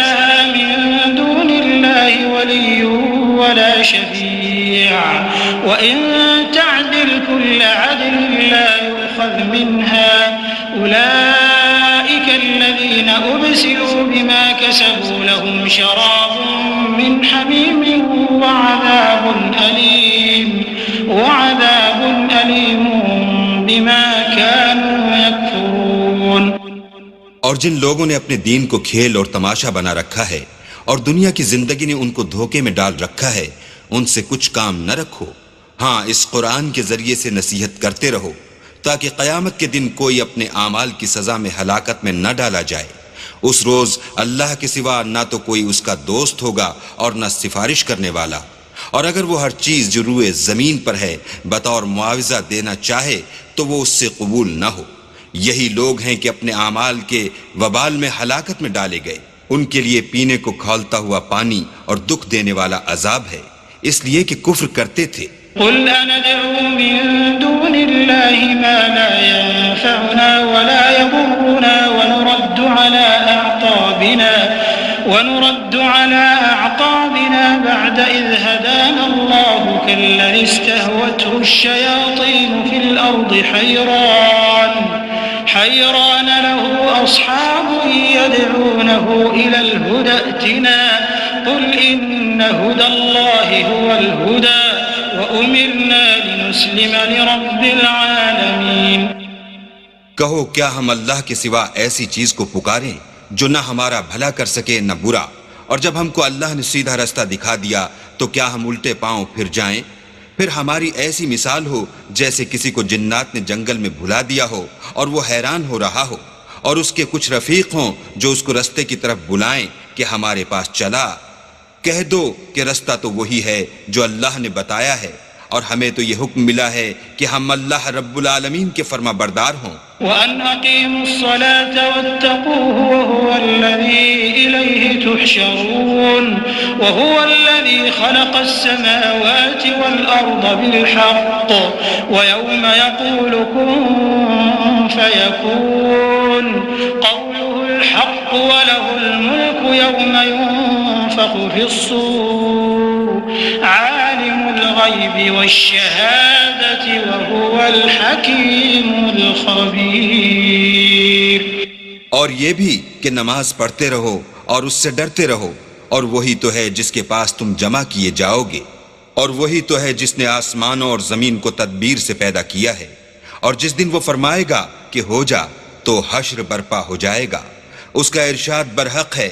لَهَا مِن دُونِ اللَّهِ وَلِيٌّ وَلَا شَفِيعٌ وَإِن تَعْدِلْ كُلَّ عَدْلٍ لَّا يُؤْخَذْ مِنْهَا أُولَٰئِكَ الَّذِينَ أُبْسِلُوا بِمَا كَسَبُوا لَهُمْ شَرَابٌ مِّنْ حَمِيمٍ وَعَذَابٌ أَلِيمٌ بِمَا كَانُوا يَكْفُرُونَ۔ اور جن لوگوں نے اپنے دین کو کھیل اور تماشا بنا رکھا ہے اور دنیا کی زندگی نے ان کو دھوکے میں ڈال رکھا ہے، ان سے کچھ کام نہ رکھو، ہاں اس قرآن کے ذریعے سے نصیحت کرتے رہو تاکہ قیامت کے دن کوئی اپنے اعمال کی سزا میں ہلاکت میں نہ ڈالا جائے۔ اس روز اللہ کے سوا نہ تو کوئی اس کا دوست ہوگا اور نہ سفارش کرنے والا، اور اگر وہ ہر چیز جو روئے زمین پر ہے بطور معاوضہ دینا چاہے تو وہ اس سے قبول نہ ہو۔ یہی لوگ ہیں کہ اپنے اعمال کے وبال میں ہلاکت میں ڈالے گئے، ان کے لیے پینے کو کھولتا ہوا پانی اور دکھ دینے والا عذاب ہے، اس لیے کہ کفر کرتے تھے۔ قل أندعو من دون الله ما لا ينفعنا ولا يضرنا ونرد على أعقابنا بعد إذ هدانا الله كالذي استهوته الشياطين في الأرض حيران له أصحاب يدعونه إلى الهدى ائتنا قل إن هدى الله هو الهدى وأمرنا لنسلم لرب العالمين۔ کہو کیا ہم اللہ کے سوا ایسی چیز کو پکاریں جو نہ ہمارا بھلا کر سکے نہ برا، اور جب ہم کو اللہ نے سیدھا رستہ دکھا دیا تو کیا ہم الٹے پاؤں پھر جائیں؟ پھر ہماری ایسی مثال ہو جیسے کسی کو جنات نے جنگل میں بھلا دیا ہو اور وہ حیران ہو رہا ہو، اور اس کے کچھ رفیق ہوں جو اس کو رستے کی طرف بلائیں کہ ہمارے پاس چلا۔ کہہ دو کہ رستہ تو وہی ہے جو اللہ نے بتایا ہے، اور ہمیں تو یہ حکم ملا ہے کہ ہم اللہ رب العالمین کے فرما بردار ہوں۔ وَأَنْ أَقِيمُوا الصَّلَاةَ وَاتَّقُوهُ وَهُوَ الَّذِي إِلَيْهِ تُحْشَرُونَ وَهُوَ الَّذِي خَلَقَ السَّمَاوَاتِ وَالْأَرْضَ بِالْحَقِّ وَيَوْمَ يَقُولُ كُن فَيَكُونُ قَوْلُهُ الْحَقُّ وَلَهُ الْمُلْكُ يَوْمَ يُنفَخُ فِي الصُّورِ عَالِمُ الْغَيْبِ وَالشَّهَادَةِ وَهُوَ الْحَكِيمُ الْخَبِيرُ۔ اور یہ بھی کہ نماز پڑھتے رہو اور اس سے ڈرتے رہو، اور وہی تو ہے جس کے پاس تم جمع کیے جاؤ گے، اور وہی تو ہے جس نے آسمانوں اور زمین کو تدبیر سے پیدا کیا ہے، اور جس دن وہ فرمائے گا کہ ہو جا تو حشر برپا ہو جائے گا، اس کا ارشاد برحق ہے،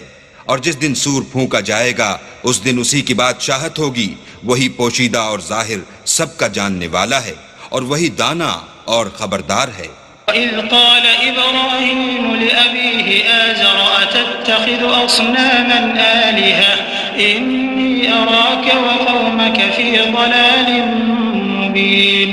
اور جس دن سور پھونکا جائے گا اس دن اسی کی بادشاہت ہوگی، وہی پوشیدہ اور ظاہر سب کا جاننے والا ہے، اور وہی دانا اور خبردار ہے۔ وَإِذْ قَالَ إِبْرَاهِيمُ لِأَبِيهِ آزَرَ أَتَتَّخِذُ أَصْنَامًا آلِهَةً إِنِّي أَرَاكَ وَقَوْمَكَ فِي ضَلَالٍ مُّبِينٍ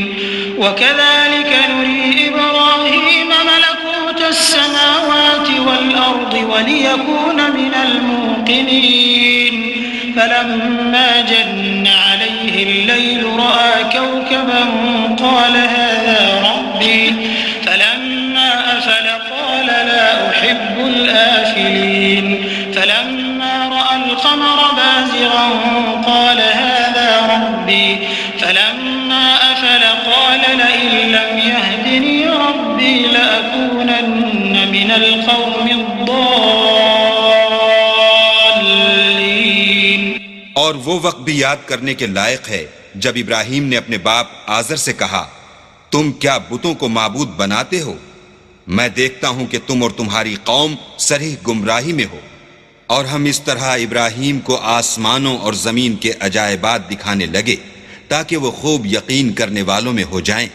وَكَذَلِكَ نُرِي إِبْرَاهِيمَ مَلَكُوتَ السَّمَاوَاتِ وَالْأَرْضِ وَلِيَكُونَ مِنَ الْمُوقِنِينَ فَلَمَّا جَنَّ عَلَيْهِ اللَّيْلُ رَأَىٰ كَوْكَبًا قَالَ هَٰذَا رَبِّي فلما أفل قال لا أحب الآفلين فلما رأى القمر بازغا قال هذا ربي فلما أفل قال لئن لم يهدني ربي لأكونن من القوم الضالين۔ اور وہ وقت بھی یاد کرنے کے لائق ہے جب ابراہیم نے اپنے باپ آزر سے کہا، تم کیا بتوں کو معبود بناتے ہو؟ میں دیکھتا ہوں کہ تم اور تمہاری قوم صریح گمراہی میں ہو۔ اور ہم اس طرح ابراہیم کو آسمانوں اور زمین کے عجائبات دکھانے لگے تاکہ وہ خوب یقین کرنے والوں میں ہو جائیں۔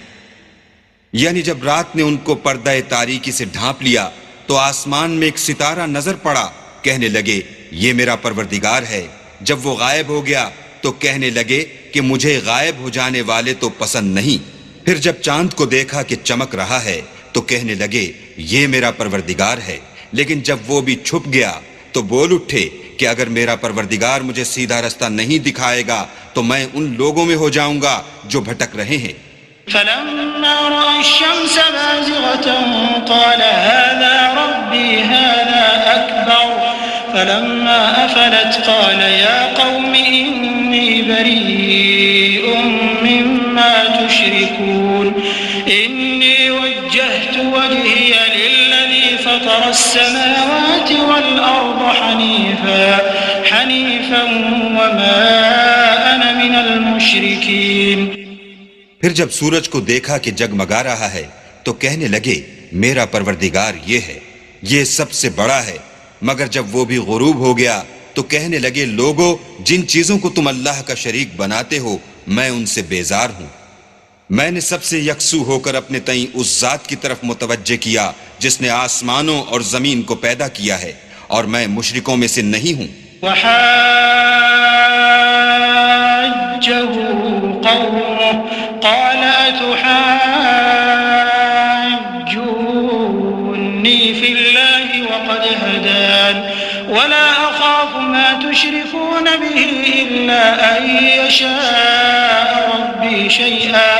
یعنی جب رات نے ان کو پردہ تاریکی سے ڈھانپ لیا تو آسمان میں ایک ستارہ نظر پڑا، کہنے لگے یہ میرا پروردگار ہے۔ جب وہ غائب ہو گیا تو کہنے لگے کہ مجھے غائب ہو جانے والے تو پسند نہیں۔ پھر جب چاند کو دیکھا کہ چمک رہا ہے تو کہنے لگے یہ میرا پروردگار ہے، لیکن جب وہ بھی چھپ گیا تو بول اٹھے کہ اگر میرا پروردگار مجھے سیدھا رستہ نہیں دکھائے گا تو میں ان لوگوں میں ہو جاؤں گا جو بھٹک رہے ہیں۔ فلما رأى الشمس بازغة قال هذا ربي هذا أكبر فلما أفلت قال يا قوم إني بريء مما تشركون إني وجهت وجهي للذي فطر السماوات والأرض حنيفا وما أنا من المشركين۔ پھر جب سورج کو دیکھا کہ جگمگا رہا ہے تو کہنے لگے میرا پروردگار یہ ہے، یہ سب سے بڑا ہے، مگر جب وہ بھی غروب ہو گیا تو کہنے لگے لوگو جن چیزوں کو تم اللہ کا شریک بناتے ہو میں ان سے بیزار ہوں۔ میں نے سب سے یکسو ہو کر اپنے تئیں اس ذات کی طرف متوجہ کیا جس نے آسمانوں اور زمین کو پیدا کیا ہے، اور میں مشرکوں میں سے نہیں ہوں۔ قومه قال أتحاجوني في الله وقد هدان ولا أخاف ما تشركون به إلا أن يشاء ربي شيئا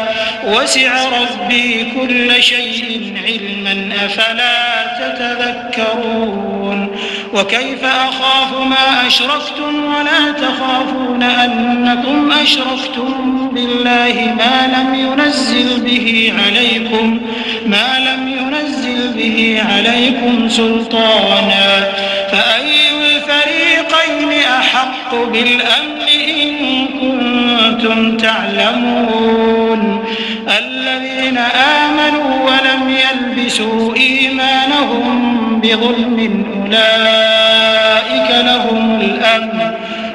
وسع ربي كل شيء علما أفلا تتذكرون وكيف أخاف ما أشركتم ولا تخافون أنكم أشركتم بالله ما لم ينزل به عليكم سلطانا فأي الفريقين أحق بالأمن إن كنتم تعلمون الذين آمنوا ولم يلبسوا إيمانهم بظلم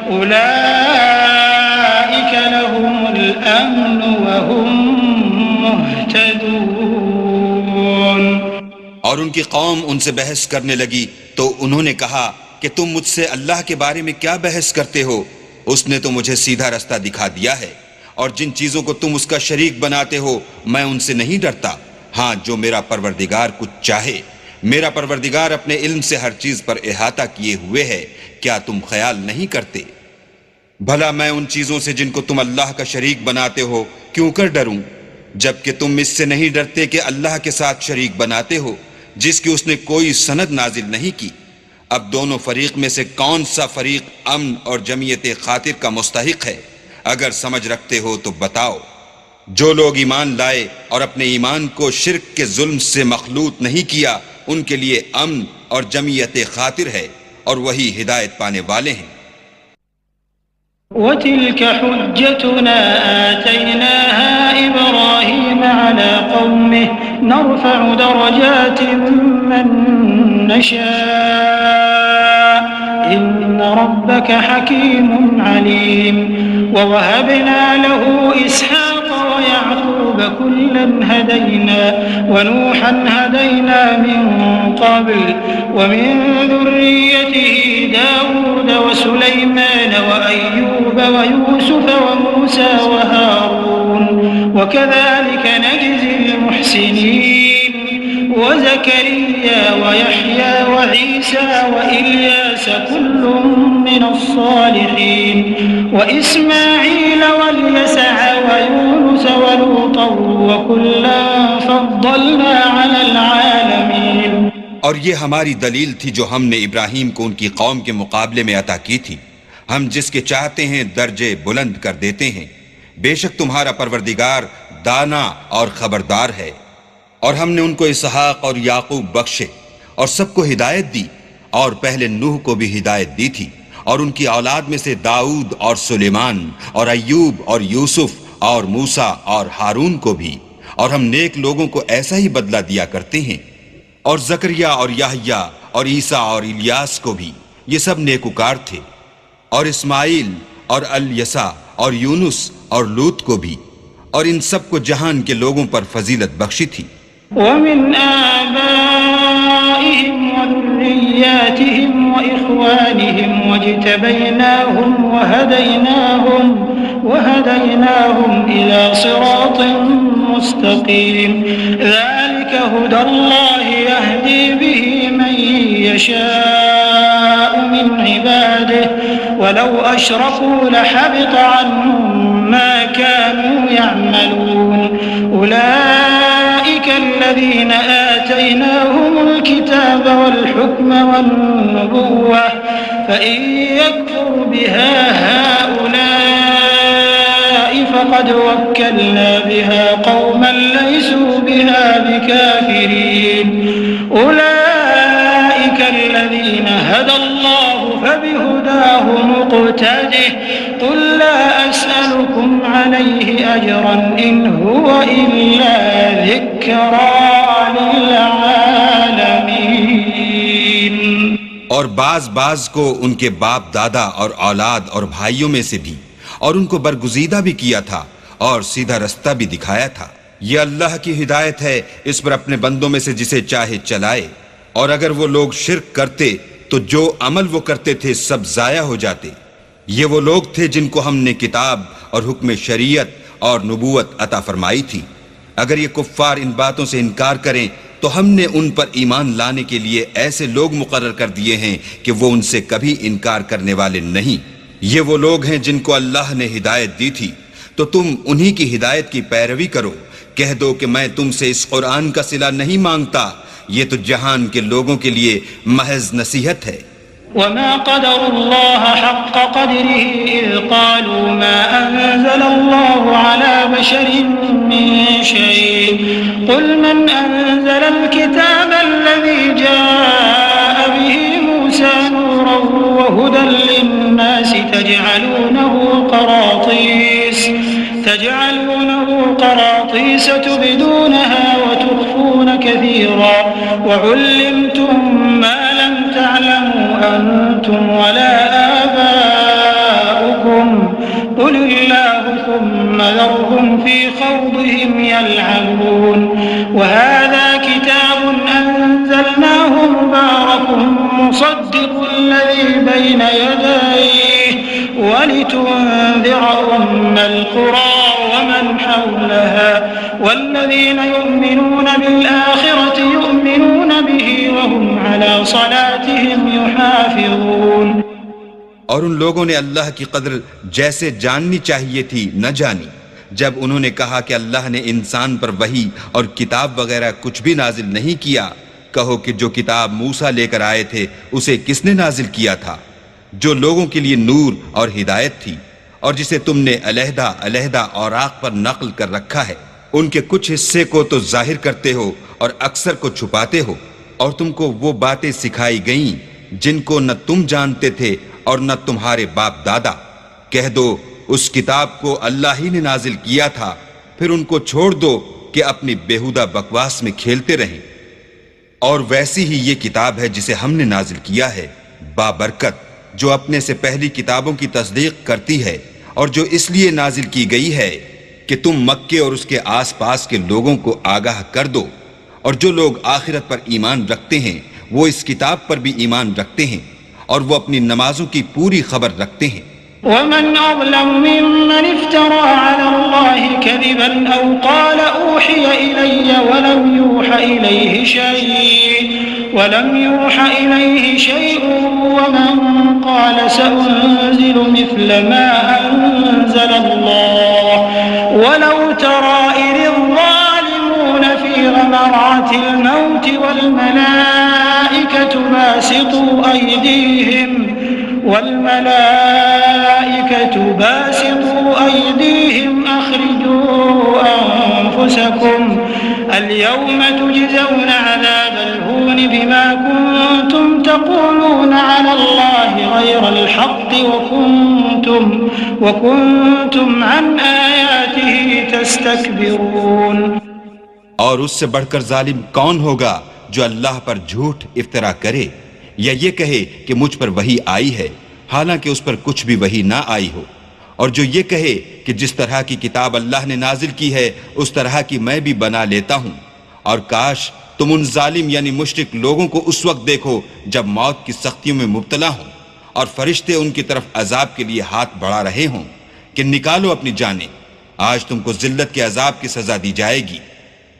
أولئك لهم الأمن وهم مهتدون۔ اور ان کی قوم ان سے بحث کرنے لگی تو انہوں نے کہا کہ تم مجھ سے اللہ کے بارے میں کیا بحث کرتے ہو؟ اس نے تو مجھے سیدھا رستہ دکھا دیا ہے، اور جن چیزوں کو تم اس کا شریک بناتے ہو میں ان سے نہیں ڈرتا، ہاں جو میرا پروردگار کچھ چاہے۔ میرا پروردگار اپنے علم سے ہر چیز پر احاطہ کیے ہوئے ہے، کیا تم خیال نہیں کرتے؟ بھلا میں ان چیزوں سے جن کو تم اللہ کا شریک بناتے ہو کیوں کر ڈروں، جبکہ تم اس سے نہیں ڈرتے کہ اللہ کے ساتھ شریک بناتے ہو جس کی اس نے کوئی سند نازل نہیں کی۔ اب دونوں فریق میں سے کون سا فریق امن اور جمعیت خاطر کا مستحق ہے؟ اگر سمجھ رکھتے ہو تو بتاؤ۔ جو لوگ ایمان لائے اور اپنے ایمان کو شرک کے ظلم سے مخلوط نہیں کیا ان کے لیے امن اور جمعیت خاطر ہے، اور وہی ہدایت پانے والے ہیں۔ وَتِلْكَ حُجَّتُنَا آتَيْنَاهَا إِبْرَاهِيمَ عَلَى قَوْمِهِ نَرْفَعُ دَرَجَاتٍ مَّن نَّشَاءُ إِنَّ رَبَّكَ حَكِيمٌ عَلِيمٌ وَوَهَبْنَا لَهُ إِسْحَاقَ وَيَعْقُوبَ كُلًّا هَدَيْنَا وَنُوحًا هَدَيْنَا مِن قَبْلُ وَمِن ذُرِّيَّتِهِ دَاوُودَ وَسُلَيْمَانَ وَأَيُّوبَ وَيُوسُفَ وَمُوسَى وَهَارُونَ وَكَذَلِكَ نَجْزِي الْمُحْسِنِينَ وَزَكَرِيَّا وَيَحْيَى وَعِيسَى وَإِلْيَاسَ كُلٌّ مِّنَ الصَّالِحِينَ وَإِسْمَاعِيلَ وَالْيَسَعَ وَيُونُسَ وَلُوطًا وَكُلًّا فَضَّلْنَا عَلَى الْعَالَمِينَ۔ اور یہ ہماری دلیل تھی جو ہم نے ابراہیم کو ان کی قوم کے مقابلے میں عطا کی تھی، ہم جس کے چاہتے ہیں درجے بلند کر دیتے ہیں۔ بے شک تمہارا پروردگار دانا اور خبردار ہے۔ اور ہم نے ان کو اسحاق اور یعقوب بخشے اور سب کو ہدایت دی، اور پہلے نوح کو بھی ہدایت دی تھی، اور ان کی اولاد میں سے داؤد اور سلیمان اور ایوب اور یوسف اور موسیٰ اور ہارون کو بھی، اور ہم نیک لوگوں کو ایسا ہی بدلہ دیا کرتے ہیں۔ اور زکریا اور یحییٰ اور عیسیٰ اور الیاس کو بھی، یہ سب نیکوکار تھے، اور اسماعیل اور الیسع اور یونس اور لوط کو بھی، اور ان سب کو جہان کے لوگوں پر فضیلت بخشی تھی۔ ومن آبائهم وذرياتهم وإخوانهم واجتبيناهم وهديناهم إلى صراط مستقيم ذلك هدى الله يهدي به من يشاء من عباده ولو أشركوا لحبط عنهم ما كانوا يعملون أولئك الذين آتيناهم الكتاب والحكم والنبوة فإن يكفر بها هؤلاء فقد وكلنا بها قوما ليسوا بها بكافرين أولئك الذين هدى الله فبهداه مقتده قل لا أسألكم عليه أجرا إن هو إلا ذكرى للعالمين۔ اور بعض کو ان کے باپ دادا اور اولاد اور بھائیوں میں سے بھی، اور ان کو برگزیدہ بھی کیا تھا اور سیدھا رستہ بھی دکھایا تھا۔ یہ اللہ کی ہدایت ہے، اس پر اپنے بندوں میں سے جسے چاہے چلائے، اور اگر وہ لوگ شرک کرتے تو جو عمل وہ کرتے تھے سب ضائع ہو جاتے۔ یہ وہ لوگ تھے جن کو ہم نے کتاب اور حکم شریعت اور نبوت عطا فرمائی تھی۔ اگر یہ کفار ان باتوں سے انکار کریں تو ہم نے ان پر ایمان لانے کے لیے ایسے لوگ مقرر کر دیے ہیں کہ وہ ان سے کبھی انکار کرنے والے نہیں۔ یہ وہ لوگ ہیں جن کو اللہ نے ہدایت دی تھی، تو تم انہی کی ہدایت کی پیروی کرو۔ کہہ دو کہ میں تم سے اس قرآن کا صلہ نہیں مانگتا، یہ تو جہان کے لوگوں کے لیے محض نصیحت ہے۔ وما قدر الله حق قدره إذ قالوا ما أنزل الله على بشر من شيء قل من أنزل الكتاب الذي جاء به موسى نورا وهدى للناس تجعلونه قراطيس تبدونها وتخفون كثيرا وعلمتم ما لم تعلموا أنتم ولا آباؤكم قل الله ثم ذرهم في خوضهم يلعبون وهذا كتاب أنزلناه مبارك مصدق الذي بين يديه ولتنذر أم القرى ومن حولها والذين يؤمنون بالآخرة يؤمنون به وهم على صلاتهم يحافظون. اور ان لوگوں نے اللہ کی قدر جیسے جاننی چاہیے تھی نہ جانی جب انہوں نے کہا کہ اللہ نے انسان پر وحی اور کتاب وغیرہ کچھ بھی نازل نہیں کیا. کہو کہ جو کتاب موسیٰ لے کر آئے تھے اسے کس نے نازل کیا تھا؟ جو لوگوں کے لیے نور اور ہدایت تھی، اور جسے تم نے علیحدہ علیحدہ اوراق پر نقل کر رکھا ہے. ان کے کچھ حصے کو تو ظاہر کرتے ہو اور اکثر کو چھپاتے ہو. اور تم کو وہ باتیں سکھائی گئیں جن کو نہ تم جانتے تھے اور نہ تمہارے باپ دادا. کہہ دو اس کتاب کو اللہ ہی نے نازل کیا تھا، پھر ان کو چھوڑ دو کہ اپنی بیہودہ بکواس میں کھیلتے رہیں. اور ویسی ہی یہ کتاب ہے جسے ہم نے نازل کیا ہے بابرکت، جو اپنے سے پہلی کتابوں کی تصدیق کرتی ہے، اور جو اس لیے نازل کی گئی ہے کہ تم مکے اور اس کے آس پاس کے لوگوں کو آگاہ کر دو. اور جو لوگ آخرت پر ایمان رکھتے ہیں وہ اس کتاب پر بھی ایمان رکھتے ہیں، اور وہ اپنی نمازوں کی پوری خبر رکھتے ہیں. ومن أظلم ممن افترى على الله كذبا أو قال أوحي إلي ولم يوحى إليه شيء ومن قال سأنزل مثل ما أنزل الله ولو ترى إذ الظالمون في غمرات الموت والملائكة باسطوا أيديهم أخرجوا أنفسكم اليوم تجزون عذاب الهون بما كنتم تقولون على الله غير الحق وكنتم عن آياته تستكبرون. اور اس سے بڑھ کر ظالم کون ہوگا جو اللہ پر جھوٹ افطرا کرے یا یہ کہے کہ مجھ پر وحی آئی ہے حالانکہ اس پر کچھ بھی وحی نہ آئی ہو، اور جو یہ کہے کہ جس طرح کی کتاب اللہ نے نازل کی ہے اس طرح کی میں بھی بنا لیتا ہوں. اور کاش تم ان ظالم یعنی مشرک لوگوں کو اس وقت دیکھو جب موت کی سختیوں میں مبتلا ہوں اور فرشتے ان کی طرف عذاب کے لیے ہاتھ بڑھا رہے ہوں کہ نکالو اپنی جانیں، آج تم کو ذلت کے عذاب کی سزا دی جائے گی،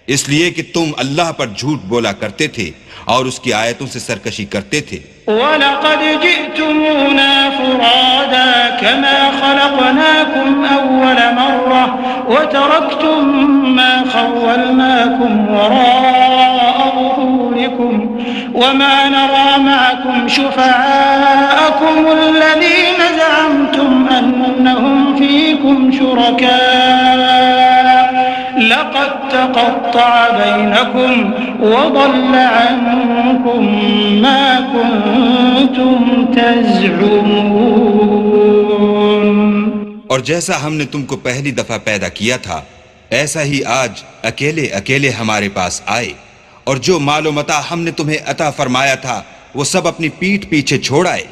اس لیے کہ تم اللہ پر جھوٹ بولا کرتے تھے اور اس کی آیتوں سے سرکشی کرتے تھے. وَلَقَدْ جِئْتُمُونَا فُرَادَا كَمَا خَلَقْنَاكُمْ أَوَّلَ مَرَّةٍ وَتَرَكْتُمْ مَا خَوَّلْنَاكُمْ وَرَاءَ ظُهُورِكُمْ وَمَا نَرَى مَعَكُمْ شُفَعَاءَكُمُ الَّذِينَ زَعَمْتُمْ أَنَّهُمْ فِيكُمْ شُرَكَاءُ لقد تقطع بينكم وضل عنكم ما كنتم تزعمون. اور جیسا ہم نے تم کو پہلی دفعہ پیدا کیا تھا ایسا ہی آج اکیلے اکیلے ہمارے پاس آئے، اور جو مال و متاع ہم نے تمہیں عطا فرمایا تھا وہ سب اپنی پیٹھ پیچھے چھوڑ آئے،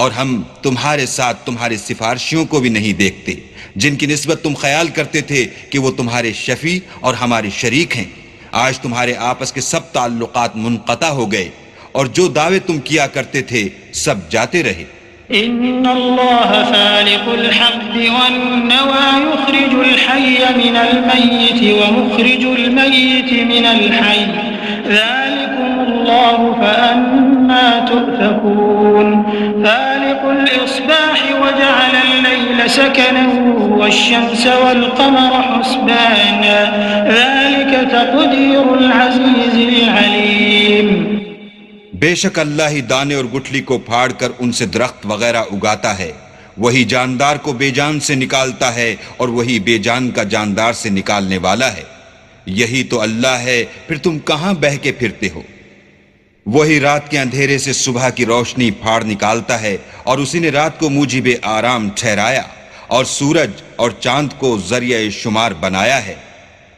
اور ہم تمہارے ساتھ تمہارے سفارشیوں کو بھی نہیں دیکھتے جن کی نسبت تم خیال کرتے تھے کہ وہ تمہارے شفیع اور ہمارے شریک ہیں. آج تمہارے آپس کے سب تعلقات منقطع ہو گئے اور جو دعوے تم کیا کرتے تھے سب جاتے رہے. ان اللہ فالق الحب والنوى يخرج الحي من الميت ومخرج الميت من الحي ذلكم الله فأنا تؤفكون. فالق الإصباح وجعل الليل سكنا والشمس والقمر حسبانا ذلك تقدير العزيز العليم. بے شک اللہ ہی دانے اور گٹھلی کو پھاڑ کر ان سے درخت وغیرہ اگاتا ہے، وہی جاندار کو بے جان سے نکالتا ہے اور وہی بے جان کا جاندار سے نکالنے والا ہے. یہی تو اللہ ہے، پھر تم کہاں بہہ کے پھرتے ہو. وہی رات کے اندھیرے سے صبح کی روشنی پھاڑ نکالتا ہے، اور اسی نے رات کو موجب آرام ٹھہرایا اور سورج اور چاند کو ذریعہ شمار بنایا ہے.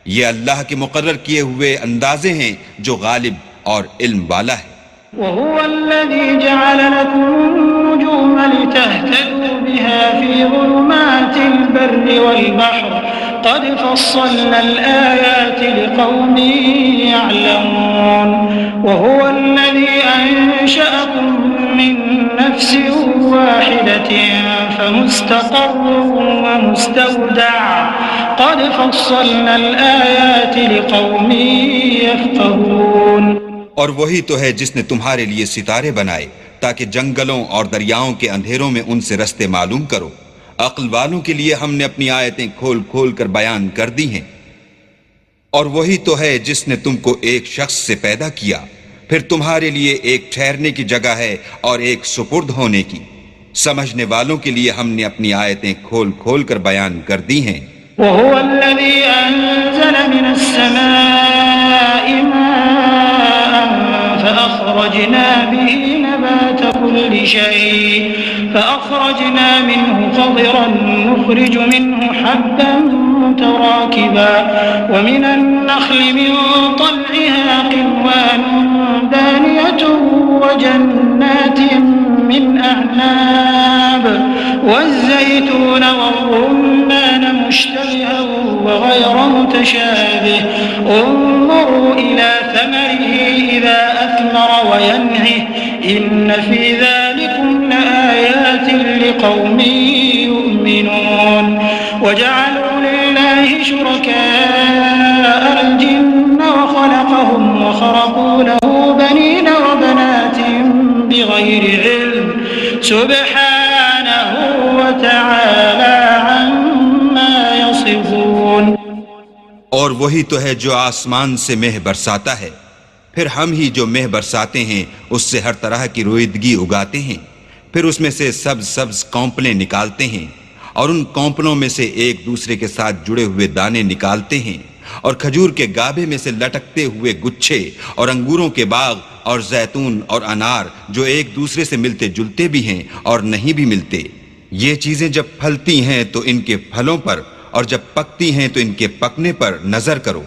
یہ اللہ کے مقرر کیے ہوئے اندازے ہیں جو غالب اور علم والا ہے. وهو الذي جعل لكم النجوم لتهتدوا بها بها في ظلمات البر والبحر قد فصلنا الآيات لقوم يعلمون وهو الذي أنشأكم من نفس واحدة فمستقر ومستودع قد فصلنا الآيات لقوم يفقهون اور وہی تو ہے جس نے تمہارے لیے ستارے بنائے تاکہ جنگلوں اور دریاؤں کے اندھیروں میں ان سے رستے معلوم کرو. عقل والوں کے لیے ہم نے اپنی آیتیں کھول کھول کر بیان کر دی ہیں. اور وہی تو ہے جس نے تم کو ایک شخص سے پیدا کیا پھر تمہارے لیے ایک ٹھہرنے کی جگہ ہے اور ایک سپرد ہونے کی. سمجھنے والوں کے لیے ہم نے اپنی آیتیں کھول کھول کر بیان کر دی ہیں. وهو الذي أنزل من السماء ماء فأخرجنا به نبات كل شيء فأخرجنا منه خضرا نخرج منه حبا متراكبا ومن النخل من طلعها قنوان دانية وجنات من أعناب والزيتون والرمان مشتبها وغير متشابه انظروا إلى ثمره إذا أثمر وينعه إن في ذلكم لآيات لقوم يؤمنون وجعلوا لله شركاء الجن وخلقهم وخرقوا له بنين وبنات بغير علم سبحانه وتعالى عما يصفون. اور وہی تو ہے جو آسمان سے مہ برساتا ہے پھر ہم ہی جو مہ برساتے ہیں اس سے ہر طرح کی رویدگی اگاتے ہیں پھر اس میں سے سبز سبز کونپلیں نکالتے ہیں اور ان کونپلوں میں سے ایک دوسرے کے ساتھ جڑے ہوئے دانے نکالتے ہیں اور کھجور کے گابے میں سے لٹکتے ہوئے گچھے اور انگوروں کے باغ اور زیتون اور انار جو ایک دوسرے سے ملتے جلتے بھی ہیں اور نہیں بھی ملتے. یہ چیزیں جب پھلتی ہیں تو ان کے پھلوں پر اور جب پکتی ہیں تو ان کے پکنے پر نظر کرو.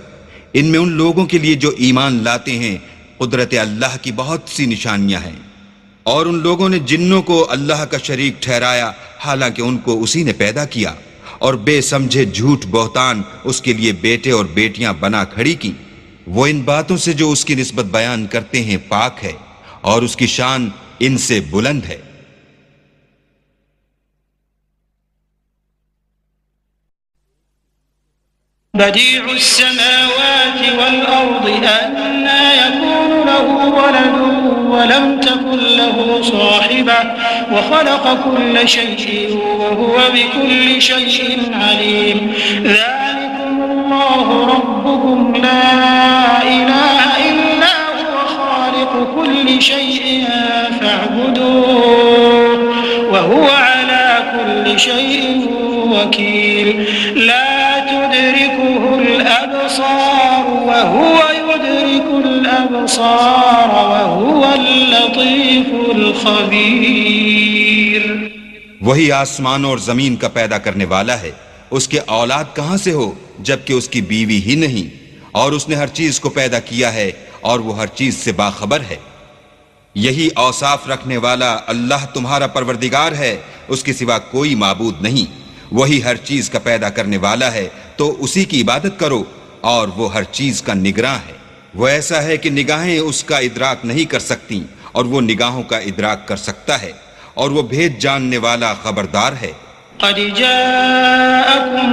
ان میں ان لوگوں کے لیے جو ایمان لاتے ہیں قدرت اللہ کی بہت سی نشانیاں ہیں. اور ان لوگوں نے جنوں کو اللہ کا شریک ٹھہرایا حالانکہ ان کو اسی نے پیدا کیا اور بے سمجھے جھوٹ بہتان اس کے لیے بیٹے اور بیٹیاں بنا کھڑی کی. وہ ان باتوں سے جو اس کی نسبت بیان کرتے ہیں پاک ہے اور اس کی شان ان سے بلند ہے. بديع السماوات والأرض أنى يكون له ولد ولم تكن له صاحبة وخلق كل شيء وهو بكل شيء عليم. ذلكم الله ربكم لا إله إلا هو خالق كل شيء فاعبدوه وهو على كل شيء وكيل. لا تدركه الأبصار وهو يدرك الأبصار وهو اللطيف الخبير. وہی آسمان اور زمین کا پیدا کرنے والا ہے. اس کے اولاد کہاں سے ہو جبکہ اس کی بیوی ہی نہیں. اور اس نے ہر چیز کو پیدا کیا ہے اور وہ ہر چیز سے باخبر ہے. یہی اوصاف رکھنے والا اللہ تمہارا پروردگار ہے. اس کے سوا کوئی معبود نہیں. وہی ہر چیز کا پیدا کرنے والا ہے تو اسی کی عبادت کرو اور وہ ہر چیز کا نگراں ہے. وہ ایسا ہے کہ نگاہیں اس کا ادراک نہیں کر سکتی اور وہ نگاہوں کا ادراک کر سکتا ہے اور وہ بھید جاننے والا خبردار ہے. قد جاءكم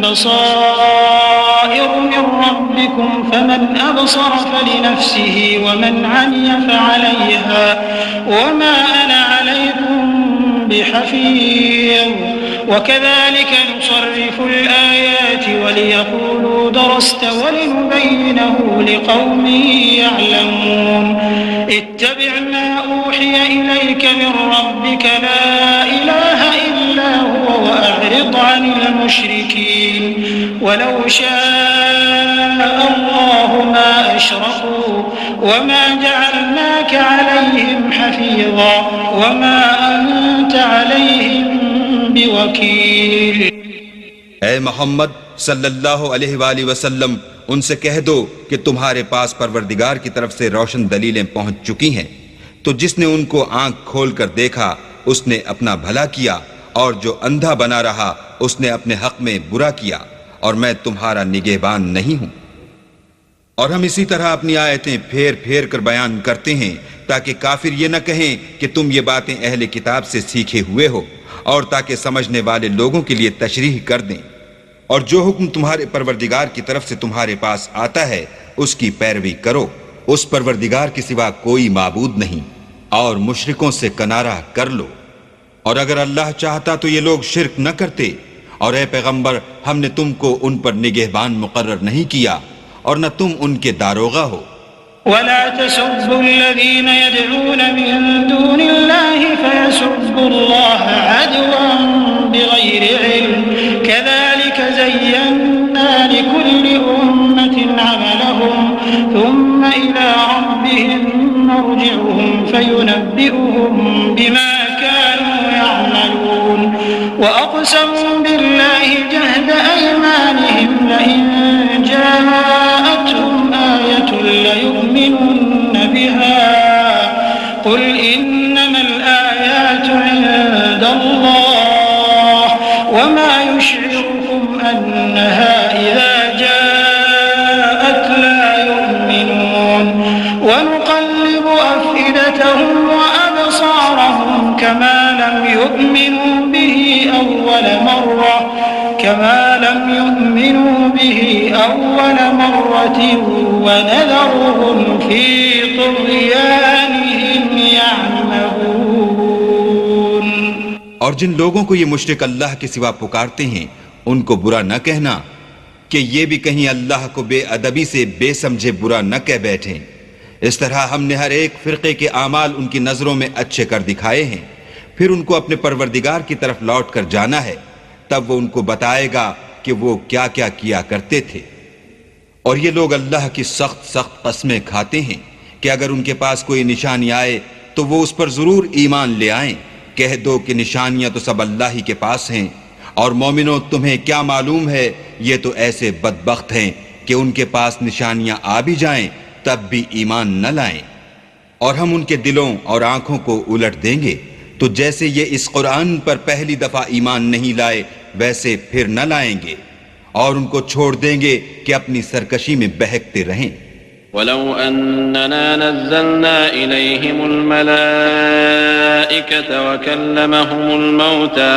بصائر من ربكم فمن أبصر فلنفسه ومن عمي فعليها وما أنا عليكم بحفيظ. وكذلك نصرف الآيات وليقولوا درست ولنبينه لقوم يعلمون. اتبع ما أوحي إليك من ربك لا إله إلا هو وأعرض عن المشركين. ولو شاء الله ما أشركوا وما جعلناك عليهم حفيظا وما أنت عليهم بوکیل. اے محمد صلی اللہ علیہ وآلہ وسلم ان سے کہہ دو کہ تمہارے پاس پروردگار کی طرف سے روشن دلیلیں پہنچ چکی ہیں تو جس نے ان کو آنکھ کھول کر دیکھا اس نے اپنا بھلا کیا اور جو اندھا بنا رہا اس نے اپنے حق میں برا کیا، اور میں تمہارا نگہبان نہیں ہوں۔ اور ہم اسی طرح اپنی آیتیں پھیر پھیر کر بیان کرتے ہیں تاکہ کافر یہ نہ کہیں کہ تم یہ باتیں اہل کتاب سے سیکھے ہوئے ہو، اور تاکہ سمجھنے والے لوگوں کے لیے تشریح کر دیں۔ اور جو حکم تمہارے پروردگار کی طرف سے تمہارے پاس آتا ہے اس کی پیروی کرو، اس پروردگار کے سوا کوئی معبود نہیں، اور مشرکوں سے کنارہ کر لو۔ اور اگر اللہ چاہتا تو یہ لوگ شرک نہ کرتے، اور اے پیغمبر ہم نے تم کو ان پر نگہبان مقرر نہیں کیا اور نہ تم ان کے داروغہ ہو۔ ولا تسبوا الذين يدعون من دون الله فيسبوا الله عدوا بغير علم كذلك زينا لكل أمة عملهم ثم إلى ربهم مرجعهم فينبئهم بما كانوا يعملون وأقسموا بالله جهد أيمانهم لئن جاءتهم آية ليؤمنن بها قل إنما الآيات عند الله وما يشعركم أنها إذا جاءت لا يؤمنون ونقلب أفئدتهم وأبصارهم كما لم يؤمنوا به أول مرة ونذرهم في طغيانهم يعمهون۔ اور جن لوگوں کو یہ مشرک اللہ کے سوا پکارتے ہیں ان کو برا نہ کہنا کہ یہ بھی کہیں اللہ کو بے ادبی سے بے سمجھے برا نہ کہہ بیٹھیں۔ اس طرح ہم نے ہر ایک فرقے کے اعمال ان کی نظروں میں اچھے کر دکھائے ہیں، پھر ان کو اپنے پروردگار کی طرف لوٹ کر جانا ہے، تب وہ ان کو بتائے گا کہ وہ کیا کیا کیا کرتے تھے۔ اور یہ لوگ اللہ کی سخت سخت قسمیں کھاتے ہیں کہ اگر ان کے پاس کوئی نشانی آئے تو وہ اس پر ضرور ایمان لے آئیں۔ کہہ دو کہ نشانیاں تو سب اللہ ہی کے پاس ہیں، اور مومنوں تمہیں کیا معلوم ہے یہ تو ایسے بدبخت ہیں کہ ان کے پاس نشانیاں آ بھی جائیں تب بھی ایمان نہ لائیں۔ اور ہم ان کے دلوں اور آنکھوں کو الٹ دیں گے، تو جیسے یہ اس قرآن پر پہلی دفعہ ایمان نہیں لائے ویسے پھر نہ لائیں گے، اور ان کو چھوڑ دیں گے کہ اپنی سرکشی میں بہکتے رہیں۔ وَلَوْ أَنَّنَا نَزَّلْنَا إِلَيْهِمُ الْمَلَائِكَةَ وَكَلَّمَهُمُ الْمَوْتَى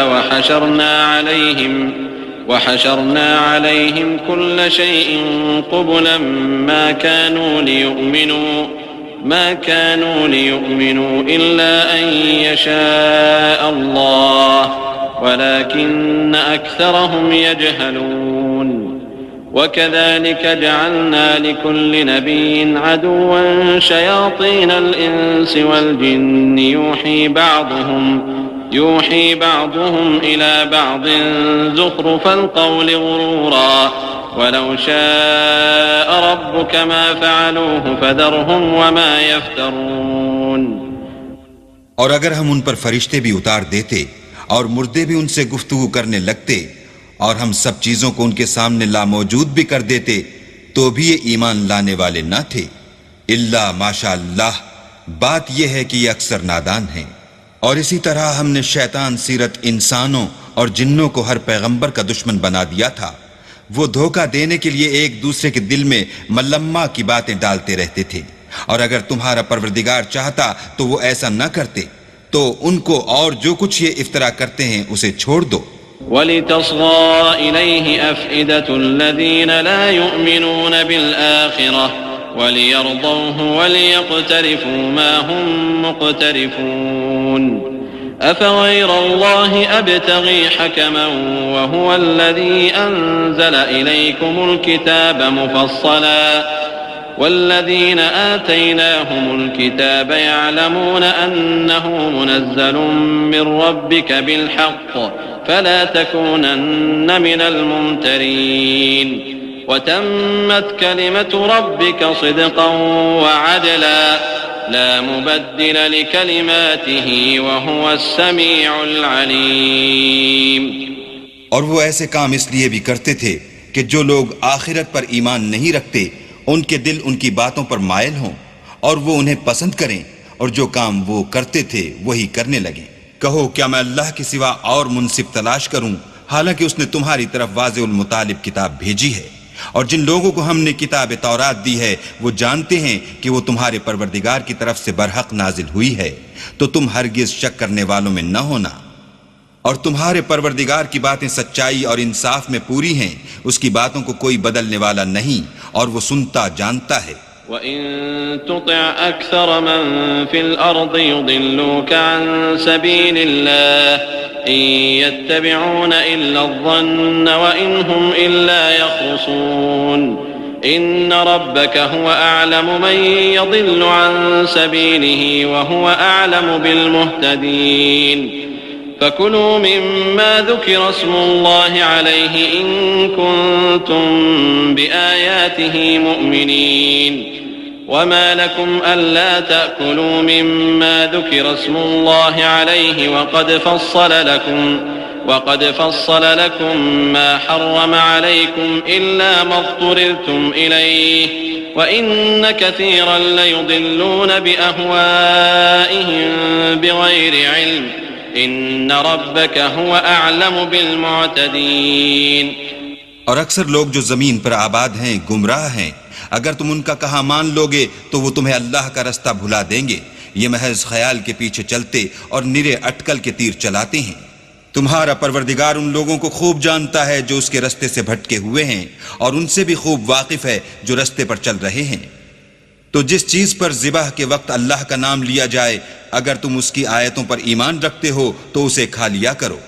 وَحَشَرْنَا عَلَيْهِمْ كُلَّ شَيْءٍ قُبُلًا ما كانوا ليؤمنوا إلا أن يشاء الله ولكن أكثرهم يجهلون وكذلك جعلنا لكل نبي عدوا شياطين الإنس والجن يوحي بعضهم إلى بعض زخرف القول غرورا وَلَوْ شَاءَ رَبُّكَ مَا فَعَلُوهُ فَذَرْهُمْ وَمَا يَفْتَرُونَ۔ اور اگر ہم ان پر فرشتے بھی اتار دیتے اور مردے بھی ان سے گفتگو کرنے لگتے اور ہم سب چیزوں کو ان کے سامنے لاموجود بھی کر دیتے تو بھی یہ ایمان لانے والے نہ تھے، الا ماشاء اللہ۔ بات یہ ہے کہ یہ اکثر نادان ہیں۔ اور اسی طرح ہم نے شیطان سیرت انسانوں اور جنوں کو ہر پیغمبر کا دشمن بنا دیا تھا۔ وہ دھوکہ دینے کے لیے ایک دوسرے کے دل میں ملمہ کی باتیں ڈالتے رہتے تھے، اور اگر تمہارا پروردگار چاہتا تو وہ ایسا نہ کرتے، تو ان کو اور جو کچھ یہ افطرا کرتے ہیں اسے چھوڑ دو۔ وَلِتَصْغَىٰ إِلَيْهِ أَفْئِدَةُ الَّذِينَ لَا يُؤْمِنُونَ بِالْآخِرَةِ وَلِيَرْضَوْهُ وَلِيَقْتَرِفُوا مَا هُمْ مُقْتَرِفُونَ أَفَغَيْرَ اللَّهِ أَبْتَغِي حَكَمًا وَهُوَ الَّذِي أَنزَلَ إِلَيْكُمُ الْكِتَابَ مُفَصَّلًا وَالَّذِينَ آتَيْنَاهُمُ الْكِتَابَ يَعْلَمُونَ أَنَّهُ مُنَزَّلٌ مِّن رَّبِّكَ بِالْحَقِّ فَلَا تَكُونَنَّ مِنَ الْمُمْتَرِينَ وَتَمَّتْ كَلِمَةُ رَبِّكَ صِدْقًا وَعَدْلًا لا مبدل لكلماته وهو السميع العليم۔ اور وہ ایسے کام اس لیے بھی کرتے تھے کہ جو لوگ آخرت پر ایمان نہیں رکھتے ان کے دل ان کی باتوں پر مائل ہوں اور وہ انہیں پسند کریں، اور جو کام وہ کرتے تھے وہی کرنے لگیں۔ کہو کیا میں اللہ کے سوا اور منصف تلاش کروں، حالانکہ اس نے تمہاری طرف واضح المطالب کتاب بھیجی ہے، اور جن لوگوں کو ہم نے کتاب تورات دی ہے وہ جانتے ہیں کہ وہ تمہارے پروردگار کی طرف سے برحق نازل ہوئی ہے، تو تم ہرگز شک کرنے والوں میں نہ ہونا، اور تمہارے پروردگار کی باتیں سچائی اور انصاف میں پوری ہیں، اس کی باتوں کو کوئی بدلنے والا نہیں، اور وہ سنتا جانتا ہے۔ وَإِن تُطِعْ أَكْثَرَ مَن فِي الْأَرْضِ يُضِلُّوكَ عَن سَبِيلِ اللَّهِ إِن يَتَّبِعُونَ إِلَّا الظَّنَّ وَإِنْ هُمْ إِلَّا يَخْرُصُونَ إِنَّ رَبَّكَ هُوَ أَعْلَمُ مَن يَضِلُّ عَن سَبِيلِهِ وَهُوَ أَعْلَمُ بِالْمُهْتَدِينَ فَكُلُوا مِمَّا ذُكِرَ اسْمُ اللَّهِ عَلَيْهِ إِن كُنتُم بِآيَاتِهِ مُؤْمِنِينَ وما لكم ألا تأكلوا مما ذكر اسم الله عليه وقد فصل لكم ما حرم عليكم إلا ما اضطررتم إليه وإن كثيرا ليضلون بأهوائهم بغير علم إن ربك هو أعلم بالمعتدين۔ اور اکثر لوگ جو زمین پر آباد ہیں گمراہ ہیں، اگر تم ان کا کہا مان لوگے تو وہ تمہیں اللہ کا رستہ بھلا دیں گے، یہ محض خیال کے پیچھے چلتے اور نرے اٹکل کے تیر چلاتے ہیں۔ تمہارا پروردگار ان لوگوں کو خوب جانتا ہے جو اس کے رستے سے بھٹکے ہوئے ہیں، اور ان سے بھی خوب واقف ہے جو رستے پر چل رہے ہیں۔ تو جس چیز پر ذبح کے وقت اللہ کا نام لیا جائے، اگر تم اس کی آیتوں پر ایمان رکھتے ہو تو اسے کھا لیا کرو،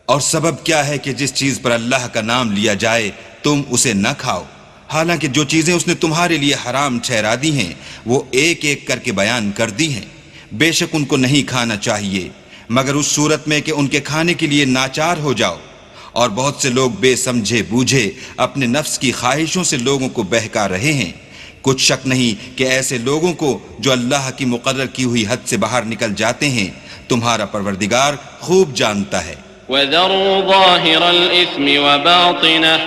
اور سبب کیا ہے کہ جس چیز پر اللہ کا نام لیا جائے تم اسے نہ کھاؤ، حالانکہ جو چیزیں اس نے تمہارے لیے حرام ٹھہرا دی ہیں وہ ایک ایک کر کے بیان کر دی ہیں۔ بے شک ان کو نہیں کھانا چاہیے مگر اس صورت میں کہ ان کے کھانے کے لیے ناچار ہو جاؤ، اور بہت سے لوگ بے سمجھے بوجھے اپنے نفس کی خواہشوں سے لوگوں کو بہکا رہے ہیں۔ کچھ شک نہیں کہ ایسے لوگوں کو جو اللہ کی مقرر کی ہوئی حد سے باہر نکل جاتے ہیں تمہارا پروردگار خوب جانتا ہے۔ وَذَرُوا ظَاهِرَ الْإِثْمِ وَبَاطِنَهُ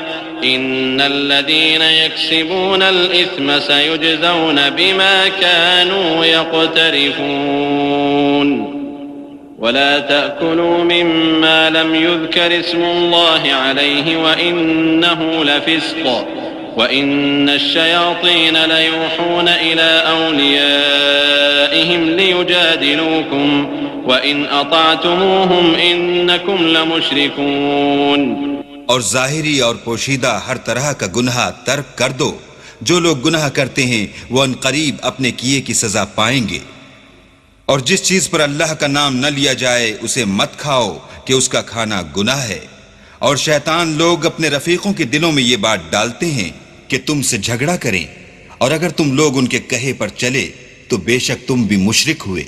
إِنَّ الَّذِينَ يَكْسِبُونَ الْإِثْمَ سَيُجْزَوْنَ بِمَا كَانُوا يَقْتَرِفُونَ وَلَا تَأْكُلُوا مِمَّا لَمْ يُذْكَرِ اسْمُ اللَّهِ عَلَيْهِ وَإِنَّهُ لَفِسْقٌ وَإِنَّ الشَّيَاطِينَ لَيُوحُونَ إِلَىٰ أَوْلِيَائِهِمْ لِيُجَادِلُوكُمْ وَإِنْ أَطَعْتُمُوهُمْ إِنَّكُمْ لَمُشْرِكُونَ۔ اور ظاہری اور پوشیدہ ہر طرح کا گناہ ترک کر دو، جو لوگ گناہ کرتے ہیں وہ ان قریب اپنے کیے کی سزا پائیں گے، اور جس چیز پر اللہ کا نام نہ لیا جائے اسے مت کھاؤ کہ اس کا کھانا گناہ ہے، اور شیطان لوگ اپنے رفیقوں کے دلوں میں یہ بات ڈالتے ہیں کہ تم سے جھگڑا کریں، اور اگر تم لوگ ان کے کہے پر چلے تو بے شک تم بھی مشرک ہوئے۔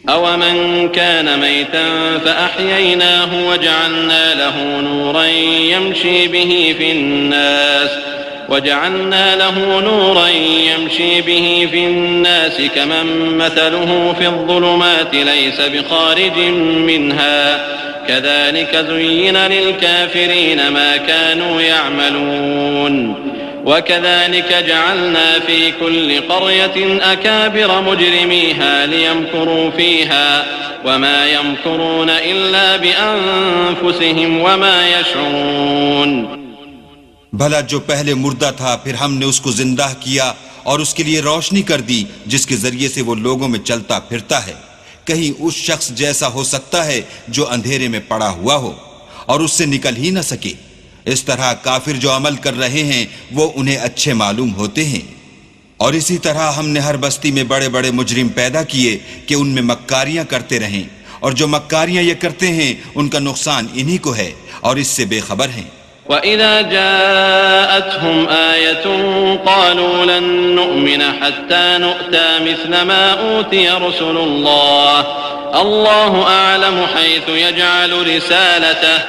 أَوَمَنْ كَانَ مَيْتًا فَأَحْيَيْنَاهُ وَجَعَلْنَا لَهُ نُورًا يَمْشِي بِهِ فِي النَّاسِ كَمَنْ مَثَلُهُ فِي الظُّلُمَاتِ لَيْسَ بِخَارِجٍ مِّنْهَا كَذَلِكَ زُيِّنَ لِلْكَافِرِينَ مَا كَانُوا يَعْمَلُونَ وَكَذَلِكَ جَعَلْنَا فِي كُلِّ قَرْيَةٍ أَكَابِرَ مُجْرِمِيهَا لِيَمْكُرُوا فِيهَا وَمَا يَمْكُرُونَ إِلَّا بِأَنفُسِهِمْ وَمَا يَشْعُرُونَ۔ بھلا جو پہلے مردہ تھا پھر ہم نے اس کو زندہ کیا اور اس کے لیے روشنی کر دی جس کے ذریعے سے وہ لوگوں میں چلتا پھرتا ہے، کہیں اس شخص جیسا ہو سکتا ہے جو اندھیرے میں پڑا ہوا ہو اور اس سے نکل ہی نہ سکے۔ اس طرح کافر جو عمل کر رہے ہیں وہ انہیں اچھے معلوم ہوتے ہیں، اور اسی طرح ہم نے ہر بستی میں بڑے بڑے مجرم پیدا کیے کہ ان میں مکاریاں کرتے رہیں، اور جو مکاریاں یہ کرتے ہیں ان کا نقصان انہی کو ہے اور اس سے بے خبر ہیں۔ وَإِذَا جَاءَتْهُمْ آيَةٌ قَالُوا لَن نُّؤْمِنَ حَتَّى نُؤْتَىٰ مِثْلَ مَا أُوتِيَ رُسُلُ اللَّهِ اللَّهُ أَعْلَمُ حَيْثُ يَجْعَلُ رِسَالَتَهُ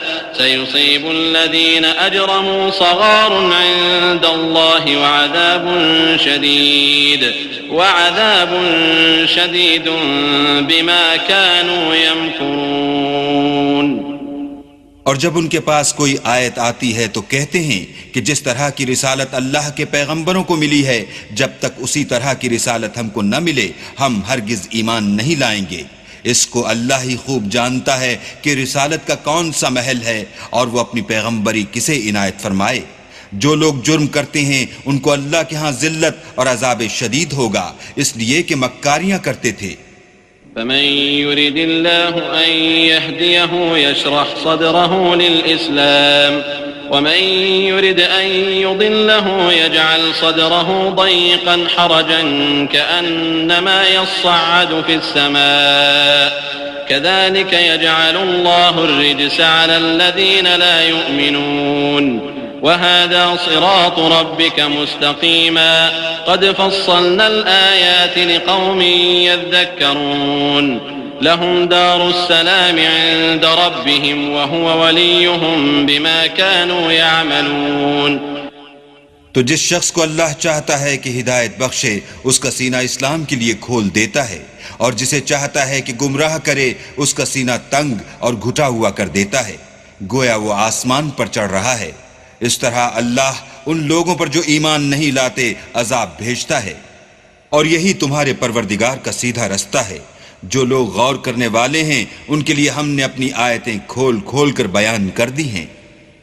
سَيُصِيبُ الَّذِينَ أَجْرَمُوا صَغَارٌ عِندَ اللَّهِ وَعَذَابٌ شَدِيدٌ بِمَا كَانُوا يَمْكُرُونَ۔ اور جب ان کے پاس کوئی آیت آتی ہے تو کہتے ہیں کہ جس طرح کی رسالت اللہ کے پیغمبروں کو ملی ہے جب تک اسی طرح کی رسالت ہم کو نہ ملے ہم ہرگز ایمان نہیں لائیں گے۔ اس کو اللہ ہی خوب جانتا ہے کہ رسالت کا کون سا محل ہے اور وہ اپنی پیغمبری کسے عنایت فرمائے۔ جو لوگ جرم کرتے ہیں ان کو اللہ کے ہاں ذلت اور عذاب شدید ہوگا، اس لیے کہ مکاریاں کرتے تھے۔ فمن يرد الله أن يهديه يشرح صدره للإسلام ومن يرد أن يضله يجعل صدره ضيقا حرجا كأنما يصعد في السماء كذلك يجعل الله الرجس على الذين لا يؤمنون وهذا صراط ربك مستقيما قد فصلنا الآيات لقوم يذكرون لهم دار السلام عند ربهم وهو وليهم بما كانوا يعملون۔ تو جس شخص کو اللہ چاہتا ہے کہ ہدایت بخشے اس کا سینہ اسلام کے لیے کھول دیتا ہے، اور جسے چاہتا ہے کہ گمراہ کرے اس کا سینہ تنگ اور گھٹا ہوا کر دیتا ہے، گویا وہ آسمان پر چڑھ رہا ہے۔ اس طرح اللہ ان لوگوں پر جو ایمان نہیں لاتے عذاب بھیجتا ہے، اور یہی تمہارے پروردگار کا سیدھا رستہ ہے۔ جو لوگ غور کرنے والے ہیں ان کے لیے ہم نے اپنی آیتیں کھول کھول کر بیان کر دی ہیں۔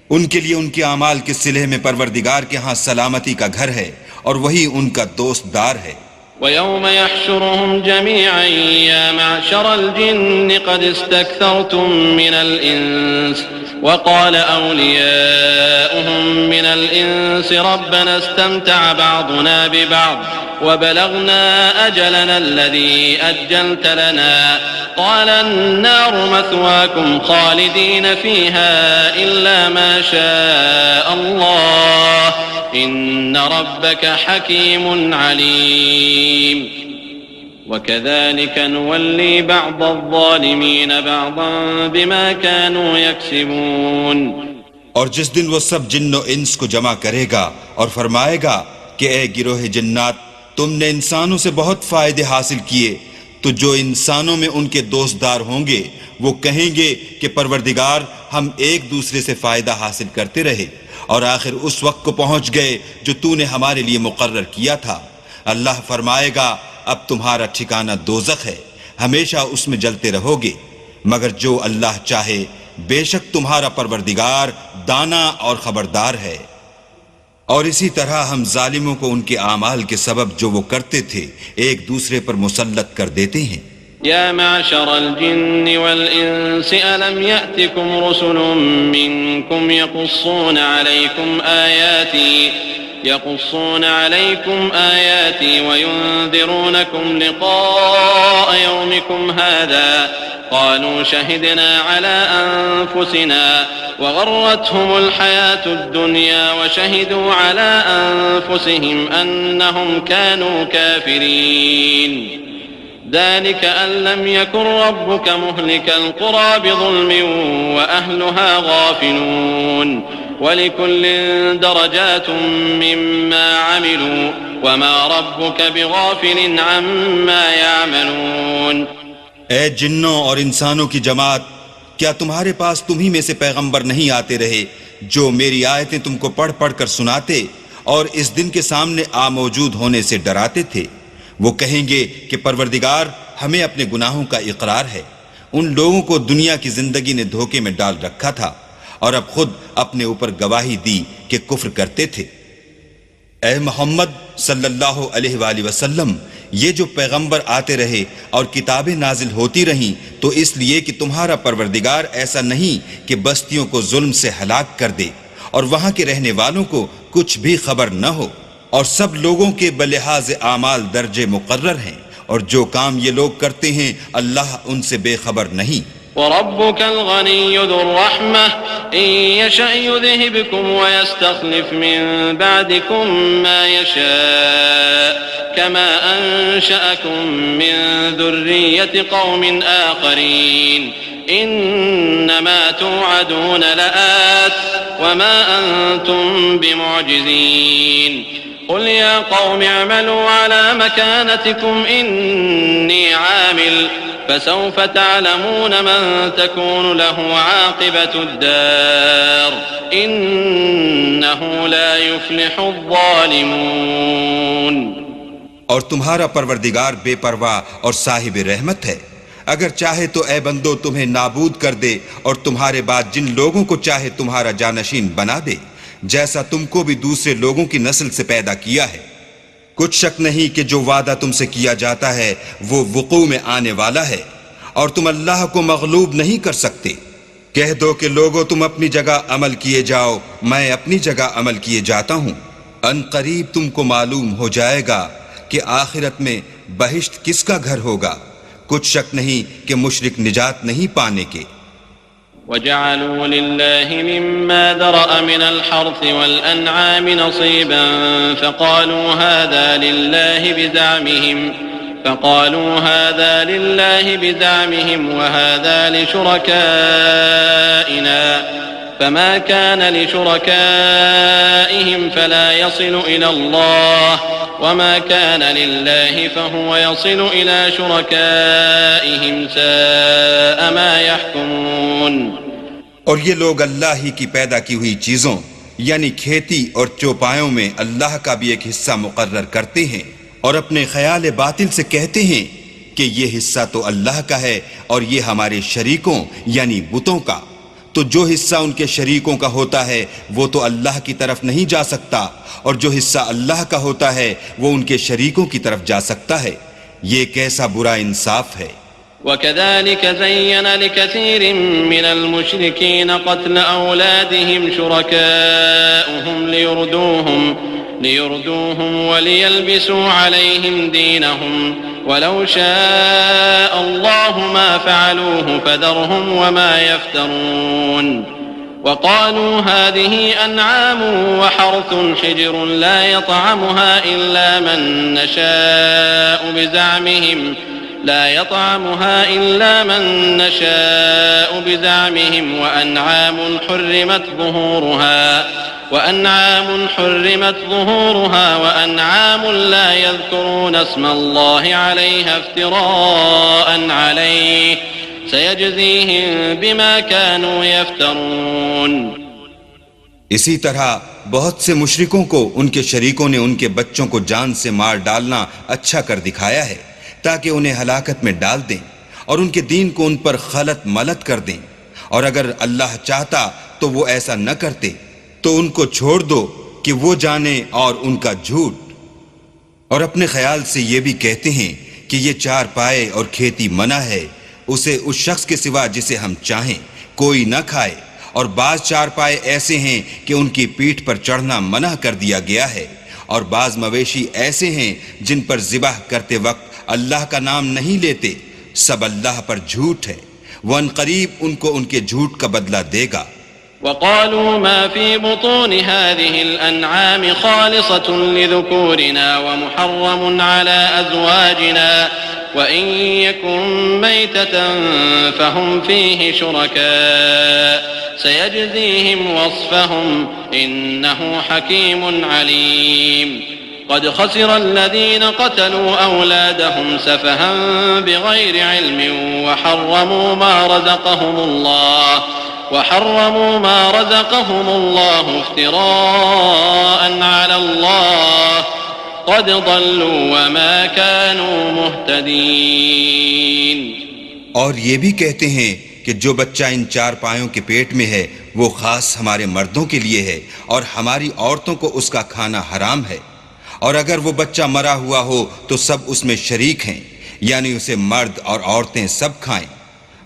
ان کے لیے ان کے اعمال کے صلح میں پروردگار کے ہاں سلامتی کا گھر ہے، اور وہی ان کا دوست دار ہے۔ وَيَوْمَ يَحْشُرُهُمْ جَمِيعًا يَا مَعْشَرَ الْجِنِّ قَدِ اسْتَكْثَرْتُم مِّنَ الْإِنسِ وَقَالَ أَوْلِيَاؤُهُم مِّنَ الْإِنسِ رَبَّنَا اسْتَمْتَعَ بَعْضُنَا بِبَعْضٍ وَبَلَغْنَا أَجَلَنَا الَّذِي أَجَّلْتَ لَنَا قَالَ النَّارُ مَثْوَاكُمْ خَالِدِينَ فِيهَا إِلَّا مَا شَاءَ اللَّهُ إِنَّ رَبَّكَ حَكِيمٌ عَلِيمٌ وَكَذَلِكَ نُوَلِّي بَعْضَ الظَّالِمِينَ بَعْضًا بِمَا كَانُوا يَكْسِبُونَ۔ اور جس دن وہ سب جن و انس کو جمع کرے گا اور فرمائے گا کہ اے گروہ جنات، تم نے انسانوں سے بہت فائدے حاصل کیے، تو جو انسانوں میں ان کے دوست دار ہوں گے وہ کہیں گے کہ پروردگار ہم ایک دوسرے سے فائدہ حاصل کرتے رہے، اور آخر اس وقت کو پہنچ گئے جو تو نے ہمارے لیے مقرر کیا تھا۔ اللہ فرمائے گا اب تمہارا ٹھکانہ دوزخ ہے، ہمیشہ اس میں جلتے رہو گے، مگر جو اللہ چاہے بے شک تمہارا پروردگار دانا اور خبردار ہے۔ اور اسی طرح ہم ظالموں کو ان کے اعمال کے سبب جو وہ کرتے تھے ایک دوسرے پر مسلط کر دیتے ہیں۔ يا معشر الجن والإنس ألم يأتكم رسل منكم يقصون عليكم آياتي وينذرونكم لقاء يومكم هذا قالوا شهدنا على أنفسنا وغرتهم الحياة الدنيا وشهدوا على أنفسهم أنهم كانوا كافرين ذلك أن لم يكن ربك مهلك القرى بظلم وأهلها غافلون وَلِكُلٍّ دَرَجَاتٌ مِّمَّا عَمِلُوا وَمَا رَبُّكَ بِغَافِلٍ عَمَّا يَعْمَلُونَ۔ اے جنوں اور انسانوں کی جماعت، کیا تمہارے پاس تمہیں میں سے پیغمبر نہیں آتے رہے جو میری آیتیں تم کو پڑھ پڑھ کر سناتے اور اس دن کے سامنے موجود ہونے سے ڈراتے تھے؟ وہ کہیں گے کہ پروردگار ہمیں اپنے گناہوں کا اقرار ہے، ان لوگوں کو دنیا کی زندگی نے دھوکے میں ڈال رکھا تھا اور اب خود اپنے اوپر گواہی دی کہ کفر کرتے تھے۔ اے محمد صلی اللہ علیہ وآلہ وسلم، یہ جو پیغمبر آتے رہے اور کتابیں نازل ہوتی رہیں تو اس لیے کہ تمہارا پروردگار ایسا نہیں کہ بستیوں کو ظلم سے ہلاک کر دے اور وہاں کے رہنے والوں کو کچھ بھی خبر نہ ہو، اور سب لوگوں کے بلحاظ اعمال درجے مقرر ہیں، اور جو کام یہ لوگ کرتے ہیں اللہ ان سے بے خبر نہیں۔ وَرَبُّكَ الْغَنِيُّ ذُو الرَّحْمَةِ إِن يَشَأْ يُذْهِبْكُمْ وَيَسْتَخْلِفْ مِن بَعْدِكُم مَّا يَشَاءُ كَمَا أَنشَأَكُم مِّن ذُرِّيَّةِ قَوْمٍ آخَرِينَ إِنَّمَا تُوعَدُونَ لَآتٍ وَمَا أَنتُم بِمُعْجِزِينَ قُلْ يَا قَوْمِ اعْمَلُوا عَلَى مَكَانَتِكُمْ إِنِّي عَامِلٌ فسوف تعلمون من تكون له عاقبة الدار إنه لا يفلح الظالمون۔ اور تمہارا پروردگار بے پرواہ اور صاحب رحمت ہے، اگر چاہے تو اے بندو تمہیں نابود کر دے اور تمہارے بعد جن لوگوں کو چاہے تمہارا جانشین بنا دے، جیسا تم کو بھی دوسرے لوگوں کی نسل سے پیدا کیا ہے۔ کچھ شک نہیں کہ جو وعدہ تم سے کیا جاتا ہے وہ وقوع میں آنے والا ہے، اور تم اللہ کو مغلوب نہیں کر سکتے۔ کہہ دو کہ لوگو تم اپنی جگہ عمل کیے جاؤ، میں اپنی جگہ عمل کیے جاتا ہوں۔ ان قریب تم کو معلوم ہو جائے گا کہ آخرت میں بہشت کس کا گھر ہوگا۔ کچھ شک نہیں کہ مشرک نجات نہیں پانے کے۔ وجعلوا لله مما ذرأ من الحرث والأنعام نصيبا فقالوا هذا لله بزعمهم وهذا لشركائنا فما كان لشركائهم فلا يصل إلى الله وما كان لله فهو يصل إلى شركائهم ساء ما يحكمون۔ اور یہ لوگ اللہ ہی کی پیدا کی ہوئی چیزوں یعنی کھیتی اور چوپایوں میں اللہ کا بھی ایک حصہ مقرر کرتے ہیں، اور اپنے خیال باطل سے کہتے ہیں کہ یہ حصہ تو اللہ کا ہے اور یہ ہمارے شریکوں یعنی بتوں کا، تو جو حصہ ان کے شریکوں کا ہوتا ہے وہ تو اللہ کی طرف نہیں جا سکتا، اور جو حصہ اللہ کا ہوتا ہے وہ ان کے شریکوں کی طرف جا سکتا ہے۔ یہ کیسا برا انصاف ہے۔ وكذلك زين لكثير من المشركين قتل أولادهم شركاؤهم ليردوهم وليلبسوا عليهم دينهم ولو شاء الله ما فعلوه فذرهم وما يفترون وقالوا هذه أنعام وحرث حجر لا يطعمها إلا من نشاء بزعمهم وأنعام حرمت ظهورها وأنعام لا يذكرون اسم الله عليها افتراء عليه سيجزيهم بما كانوا يفترون۔ اسی طرح بہت سے مشرکوں کو ان کے شریکوں نے ان کے بچوں کو جان سے مار ڈالنا اچھا کر دکھایا ہے تاکہ انہیں ہلاکت میں ڈال دیں اور ان کے دین کو ان پر خلط ملط کر دیں، اور اگر اللہ چاہتا تو وہ ایسا نہ کرتے، تو ان کو چھوڑ دو کہ وہ جانے اور ان کا جھوٹ۔ اور اپنے خیال سے یہ بھی کہتے ہیں کہ یہ چار پائے اور کھیتی منع ہے، اسے اس شخص کے سوا جسے ہم چاہیں کوئی نہ کھائے، اور بعض چار پائے ایسے ہیں کہ ان کی پیٹھ پر چڑھنا منع کر دیا گیا ہے، اور بعض مویشی ایسے ہیں جن پر ذبح کرتے وقت اللہ کا نام نہیں لیتے، سب اللہ پر جھوٹ ہے، وہ ان قریب ان کو ان کے جھوٹ کا بدلہ دے گا۔ وقالوا ما في بطون هذه الأنعام خالصة لذكورنا ومحرم على أزواجنا وإن يكن ميتة فهم فيه شركاء سيجزيهم وصفهم إنه حكيم عليم۔ قد خسر الذين قتلوا أولادهم سفها بغير علم وحرموا ما رزقهم الله افتراء على الله قد ضلوا وما كانوا مهتدين۔ اور یہ بھی کہتے ہیں کہ جو بچہ ان چار پایوں کے پیٹ میں ہے وہ خاص ہمارے مردوں کے لیے ہے اور ہماری عورتوں کو اس کا کھانا حرام ہے، اور اگر وہ بچہ مرا ہوا ہو تو سب اس میں شریک ہیں، یعنی اسے مرد اور عورتیں سب کھائیں۔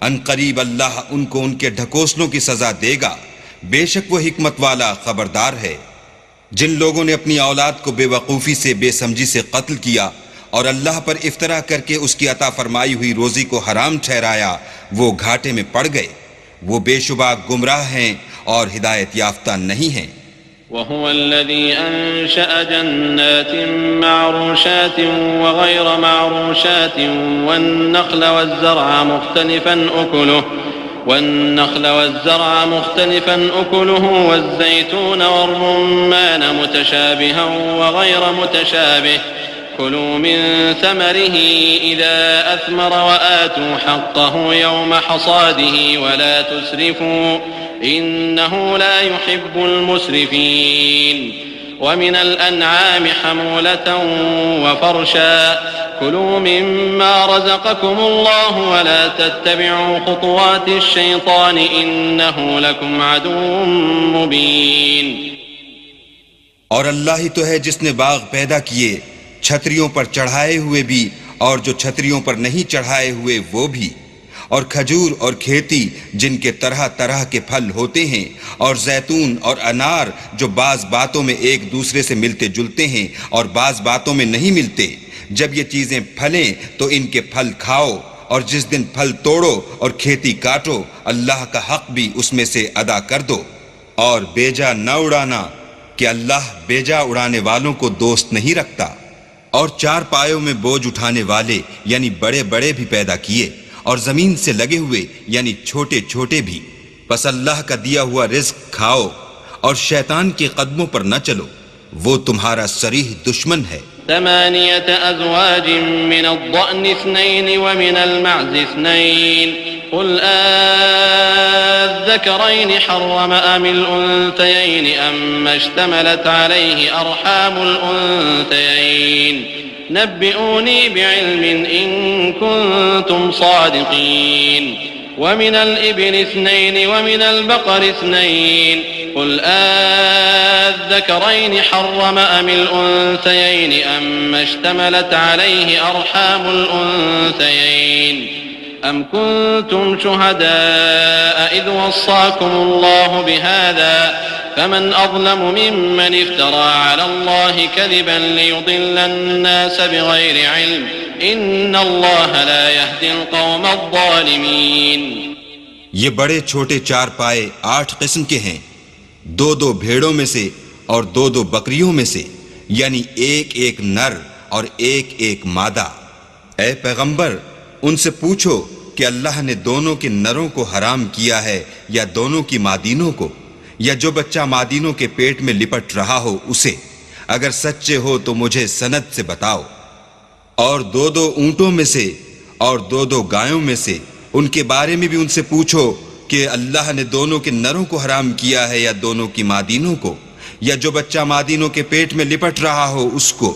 ان قریب اللہ ان کو ان کے ڈھکوسلوں کی سزا دے گا، بے شک وہ حکمت والا خبردار ہے۔ جن لوگوں نے اپنی اولاد کو بے وقوفی سے بے سمجھی سے قتل کیا اور اللہ پر افطرا کر کے اس کی عطا فرمائی ہوئی روزی کو حرام ٹھہرایا، وہ گھاٹے میں پڑ گئے، وہ بے شبہ گمراہ ہیں اور ہدایت یافتہ نہیں ہیں۔ وهو الذي أنشأ جنات معروشات وغير معروشات والنخل والزرع مختلفا أكله والزيتون والرمان متشابها وغير متشابه كلوا من ثمره إذا أثمر وآتوا حقه يوم حصاده ولا تسرفوا إنه لا يحب المسرفين ومن الأنعام حمولة وفرشا كلوا مما رزقكم الله ولا تتبعوا خطوات الشيطان إنه لكم عدو مبين. اور اللہ ہی تو ہے جس نے باغ پیدا کیے، چھتریوں پر چڑھائے ہوئے بھی اور جو چھتریوں پر نہیں چڑھائے ہوئے وہ بھی، اور کھجور اور کھیتی جن کے طرح طرح کے پھل ہوتے ہیں، اور زیتون اور انار جو بعض باتوں میں ایک دوسرے سے ملتے جلتے ہیں اور بعض باتوں میں نہیں ملتے. جب یہ چیزیں پھلیں تو ان کے پھل کھاؤ، اور جس دن پھل توڑو اور کھیتی کاٹو اللہ کا حق بھی اس میں سے ادا کر دو. اور بیجا نہ اڑانا کہ اللہ بیجا اڑانے والوں کو دوست نہیں رکھتا. اور چار پایوں میں بوجھ اٹھانے والے یعنی بڑے بڑے بھی پیدا کیے، اور زمین سے لگے ہوئے یعنی چھوٹے چھوٹے بھی. پس اللہ کا دیا ہوا رزق کھاؤ اور شیطان کے قدموں پر نہ چلو، وہ تمہارا صریح دشمن ہے. 8 أزواج من الضأن 2 ومن المعز 2 قل الذكرين حرم أم الأنثيين أما اشتملت عليه أرحام الأنثيين نبئوني بعلم إن كنتم صادقين. ومن الإبل 2 ومن البقر 2 قل الذكرين حرم أم الأنثيين أما اشتملت عليه أرحام الأنثيين أم كنتم شهداء إذ وصاكم الله بهذا فمن أظلم ممن افترى على الله كذبا ليضل الناس بغير علم إن الله لا يهدي القوم الظالمين. یہ بڑے چھوٹے چار پائے 8 قسم کے ہیں، 2 بھیڑوں میں سے اور 2 بکریوں میں سے، یعنی ایک نر اور ایک مادہ. اے پیغمبر ان سے پوچھو کہ اللہ نے دونوں کے نروں کو حرام کیا ہے یا دونوں کی مادینوں کو، یا جو بچہ مادینوں کے پیٹ میں لپٹ رہا ہو اسے. اگر سچے ہو تو مجھے سند سے بتاؤ. اور 2 اونٹوں میں سے اور 2 گایوں میں سے، ان کے بارے میں بھی ان سے پوچھو کہ اللہ نے دونوں کے نروں کو حرام کیا ہے یا دونوں کی مادینوں کو، یا جو بچہ مادینوں کے پیٹ میں لپٹ رہا ہو اس کو.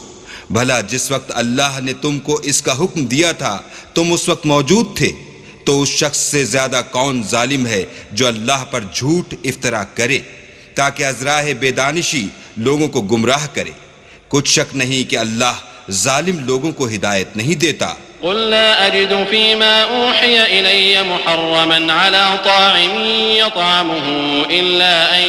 بھلا جس وقت اللہ نے تم کو اس کا حکم دیا تھا تم اس وقت موجود تھے، تو اس شخص سے زیادہ کون ظالم ہے جو اللہ پر جھوٹ افترا کرے تاکہ از راہ بے دانشی لوگوں کو گمراہ کرے. کچھ شک نہیں کہ اللہ ظالم لوگوں کو ہدایت نہیں دیتا. قل لا أجد فيما أوحي إلي محرما على طاعم يطعمه إلا أن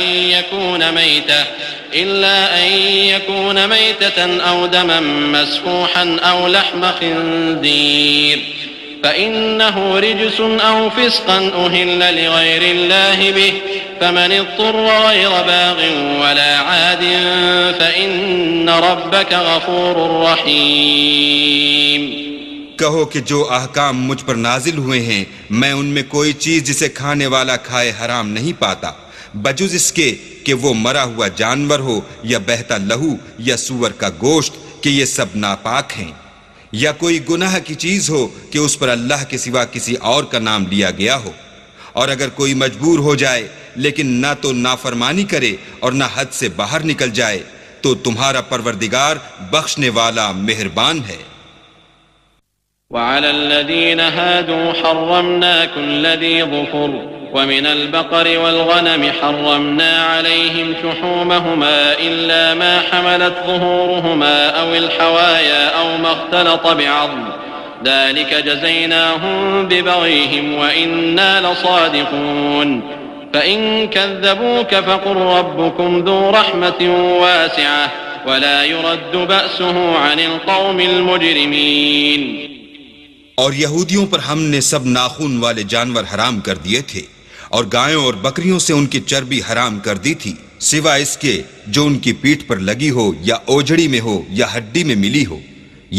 يكون ميتة أو دما مسفوحا أو لحم خنزير فإنه رجس أو فسقا أهل لغير الله به فمن اضطر غير باغ ولا عاد فإن ربك غفور رحيم. کہو کہ جو احکام مجھ پر نازل ہوئے ہیں میں ان میں کوئی چیز جسے کھانے والا کھائے حرام نہیں پاتا، بجز اس کے کہ وہ مرا ہوا جانور ہو یا بہتا لہو یا سور کا گوشت کہ یہ سب ناپاک ہیں، یا کوئی گناہ کی چیز ہو کہ اس پر اللہ کے سوا کسی اور کا نام لیا گیا ہو. اور اگر کوئی مجبور ہو جائے لیکن نہ تو نافرمانی کرے اور نہ حد سے باہر نکل جائے تو تمہارا پروردگار بخشنے والا مہربان ہے. وعلى الذين هادوا حرمنا كل ذي ظفر ومن البقر والغنم حرمنا عليهم شحومهما إلا ما حملت ظهورهما أو الحوايا أو ما اختلط بعظم ذلك جزيناهم ببغيهم وإنا لصادقون. فإن كذبوك فقل ربكم ذو رحمة واسعة ولا يرد بأسه عن القوم المجرمين. اور یہودیوں پر ہم نے سب ناخون والے جانور حرام کر دیے تھے، اور گایوں اور بکریوں سے ان کی چربی حرام کر دی تھی، سوا اس کے جو ان کی پیٹھ پر لگی ہو یا اوجڑی میں ہو یا ہڈی میں ملی ہو.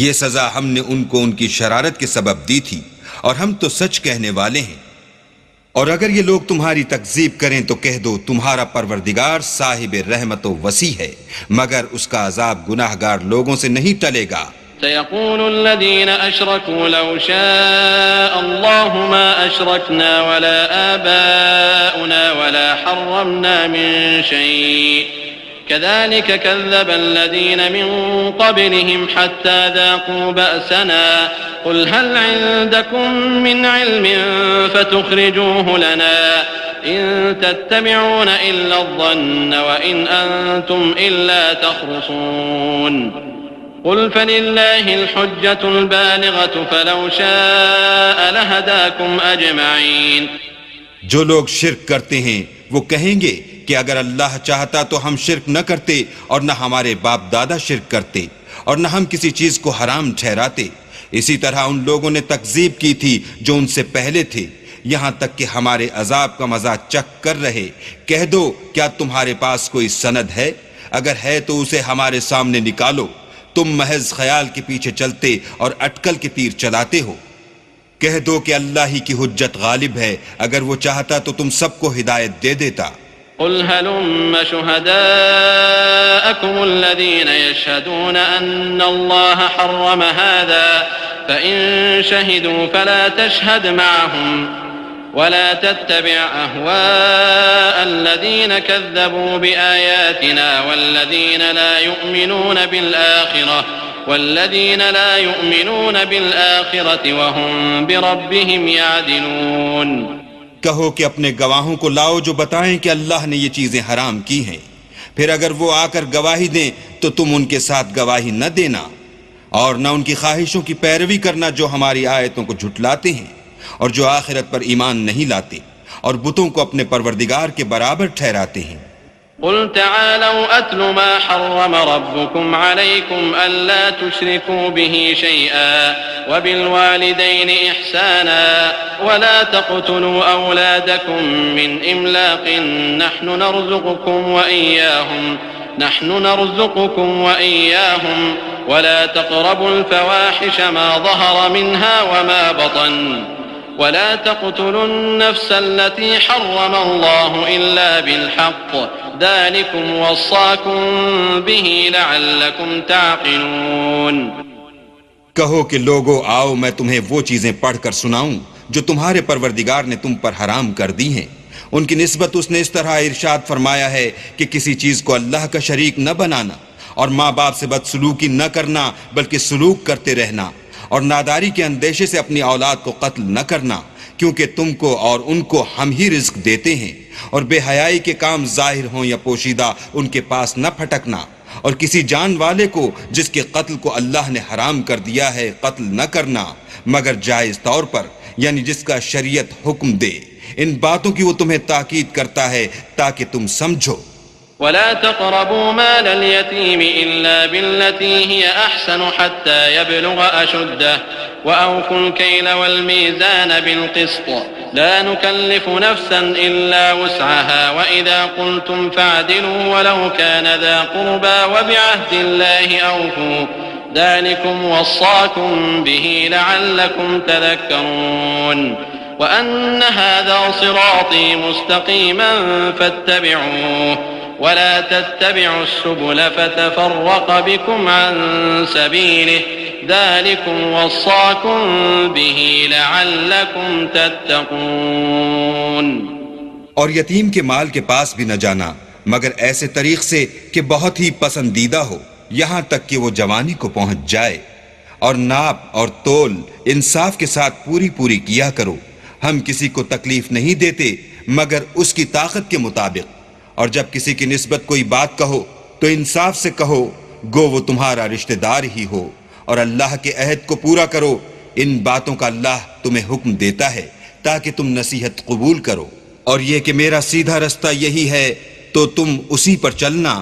یہ سزا ہم نے ان کو ان کی شرارت کے سبب دی تھی، اور ہم تو سچ کہنے والے ہیں. اور اگر یہ لوگ تمہاری تکذیب کریں تو کہہ دو تمہارا پروردگار صاحب رحمت و وسیع ہے، مگر اس کا عذاب گناہگار لوگوں سے نہیں ٹلے گا. سيقول الذين أشركوا لو شاء الله ما أشركنا ولا آباؤنا ولا حرمنا من شيء كذلك كذب الذين من قبلهم حتى ذاقوا بأسنا قل هل عندكم من علم فتخرجوه لنا إن تتبعون إلا الظن وإن أنتم إلا تخرصون قل فلله الحجة البالغة فلو شاء لهداكم أجمعين. جو لوگ شرک کرتے ہیں وہ کہیں گے کہ اگر اللہ چاہتا تو ہم شرک نہ کرتے اور نہ ہمارے باپ دادا شرک کرتے اور نہ ہم کسی چیز کو حرام ٹھہراتے. اسی طرح ان لوگوں نے تکذیب کی تھی جو ان سے پہلے تھے یہاں تک کہ ہمارے عذاب کا مزہ چکھ کر رہے. کہہ دو کیا تمہارے پاس کوئی سند ہے؟ اگر ہے تو اسے ہمارے سامنے نکالو. تم محض خیال کے پیچھے چلتے اور اٹکل کے تیر چلاتے ہو. کہہ دو کہ اللہ ہی کی حجت غالب ہے، اگر وہ چاہتا تو تم سب کو ہدایت دے دیتا. قل هلم شهداءكم الذين يشهدون أن الله حرم هذا فإن شهدوا فلا تشهد معهم ولا تتبع أهواء الذين كذبوا بآياتنا والذين لا يؤمنون بالآخرة وهم بربهم يعدلون. کہو کہ اپنے گواہوں کو لاؤ جو بتائیں کہ اللہ نے یہ چیزیں حرام کی ہیں، پھر اگر وہ آ کر گواہی دیں تو تم ان کے ساتھ گواہی نہ دینا اور نہ ان کی خواہشوں کی پیروی کرنا جو ہماری آیتوں کو جھٹلاتے ہیں اور جو آخرت پر ایمان نہیں لاتے اور بتوں کو اپنے پروردگار کے برابر ٹھہراتے ہیں. قل تعالوا أتل ما حرم ربكم عليكم ألا تشركوا به شيئا وبالوالدين إحسانا ولا تقتلوا أولادكم من إملاق نحن نرزقكم وإياهم ولا تقربوا الفواحش ما ظهر منها وما بطن ولا تقتلوا النفس التي حرم الله إلا بالحق ذلكم وصاكم به لعلكم تعقلون. کہو کہ لوگو آؤ میں تمہیں وہ چیزیں پڑھ کر سناؤں جو تمہارے پروردگار نے تم پر حرام کر دی ہیں. ان کی نسبت اس نے اس طرح ارشاد فرمایا ہے کہ کسی چیز کو اللہ کا شریک نہ بنانا اور ماں باپ سے بدسلوکی نہ کرنا بلکہ سلوک کرتے رہنا اور ناداری کے اندیشے سے اپنی اولاد کو قتل نہ کرنا کیونکہ تم کو اور ان کو ہم ہی رزق دیتے ہیں. اور بے حیائی کے کام ظاہر ہوں یا پوشیدہ ان کے پاس نہ پھٹکنا اور کسی جان والے کو جس کے قتل کو اللہ نے حرام کر دیا ہے قتل نہ کرنا مگر جائز طور پر یعنی جس کا شریعت حکم دے. ان باتوں کی وہ تمہیں تاکید کرتا ہے تاکہ تم سمجھو. ولا تقربوا مال اليتيم إلا بالتي هي أحسن حتى يبلغ أشده وأوفوا الكيل والميزان بالقسط لا نكلف نفسا إلا وسعها وإذا قلتم فاعدلوا ولو كان ذا قربى وبعهد الله أوفوا ذلكم وصاكم به لعلكم تذكرون. وأن هذا صراطي مستقيما فاتبعوه ولا تتبعوا السبل فتفرق بكم عن سبيله ذلكم وصاكم به لعلكم تتقون. اور یتیم کے مال کے پاس بھی نہ جانا مگر ایسے طریق سے کہ بہت ہی پسندیدہ ہو یہاں تک کہ وہ جوانی کو پہنچ جائے. اور ناپ اور تول انصاف کے ساتھ پوری کیا کرو. ہم کسی کو تکلیف نہیں دیتے مگر اس کی طاقت کے مطابق. اور جب کسی کی نسبت کوئی بات کہو تو انصاف سے کہو گو وہ تمہارا رشتہ دار ہی ہو. اور اللہ کے عہد کو پورا کرو. ان باتوں کا اللہ تمہیں حکم دیتا ہے تاکہ تم نصیحت قبول کرو. اور یہ کہ میرا سیدھا رستہ یہی ہے تو تم اسی پر چلنا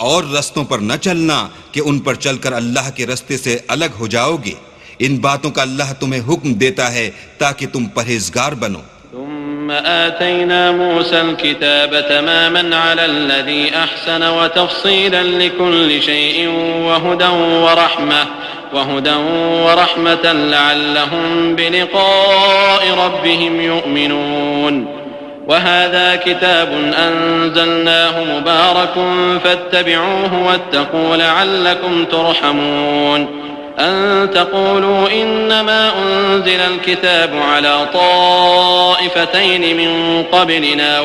اور رستوں پر نہ چلنا کہ ان پر چل کر اللہ کے رستے سے الگ ہو جاؤ گے. ان باتوں کا اللہ تمہیں حکم دیتا ہے تاکہ تم پرہیزگار بنو. ثم آتينا موسى الكتاب تماما على الذي أحسن وتفصيلا لكل شيء وهدى ورحمة لعلهم بلقاء ربهم يؤمنون. وهذا كتاب أنزلناه مبارك فاتبعوه واتقوا لعلكم ترحمون. أن تقولوا إنما أنزل الكتاب على طائفتين من قبلنا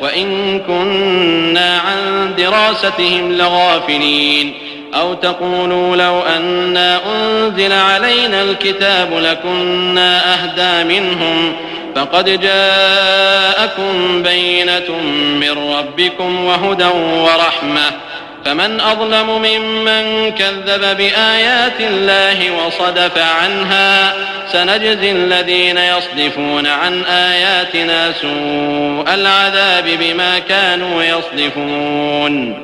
وإن كنا عن دراستهم لغافلين أو تقولوا لو أنا أنزل علينا الكتاب لكنا أهدى منهم فقد جاءكم بينة من ربكم وهدى ورحمة فمن أظلم ممن كذب بآيات الله وصدف عنها سنجزي الذين يصدفون عن آياتنا سوء العذاب بما كانوا يصدفون.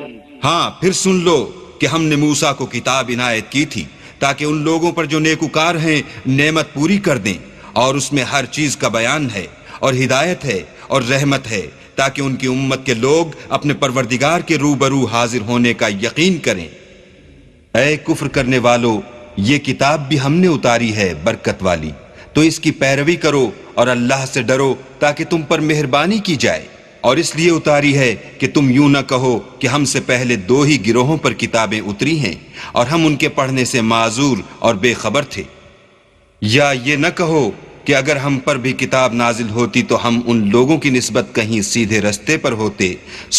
ہاں پھر سن لو کہ ہم نے موسیٰ کو کتاب عنایت کی تھی تاکہ ان لوگوں پر جو نیکوکار ہیں نعمت پوری کر دیں، اور اس میں ہر چیز کا بیان ہے اور ہدایت ہے اور رحمت ہے تاکہ ان کی امت کے لوگ اپنے پروردگار کے روبرو حاضر ہونے کا یقین کریں. اے کفر کرنے والو، یہ کتاب بھی ہم نے اتاری ہے برکت والی، تو اس کی پیروی کرو اور اللہ سے ڈرو تاکہ تم پر مہربانی کی جائے. اور اس لیے اتاری ہے کہ تم یوں نہ کہو کہ ہم سے پہلے 2 ہی گروہوں پر کتابیں اتری ہیں اور ہم ان کے پڑھنے سے معذور اور بے خبر تھے. یا یہ نہ کہو کہ اگر ہم پر بھی کتاب نازل ہوتی تو ہم ان لوگوں کی نسبت کہیں سیدھے رستے پر ہوتے،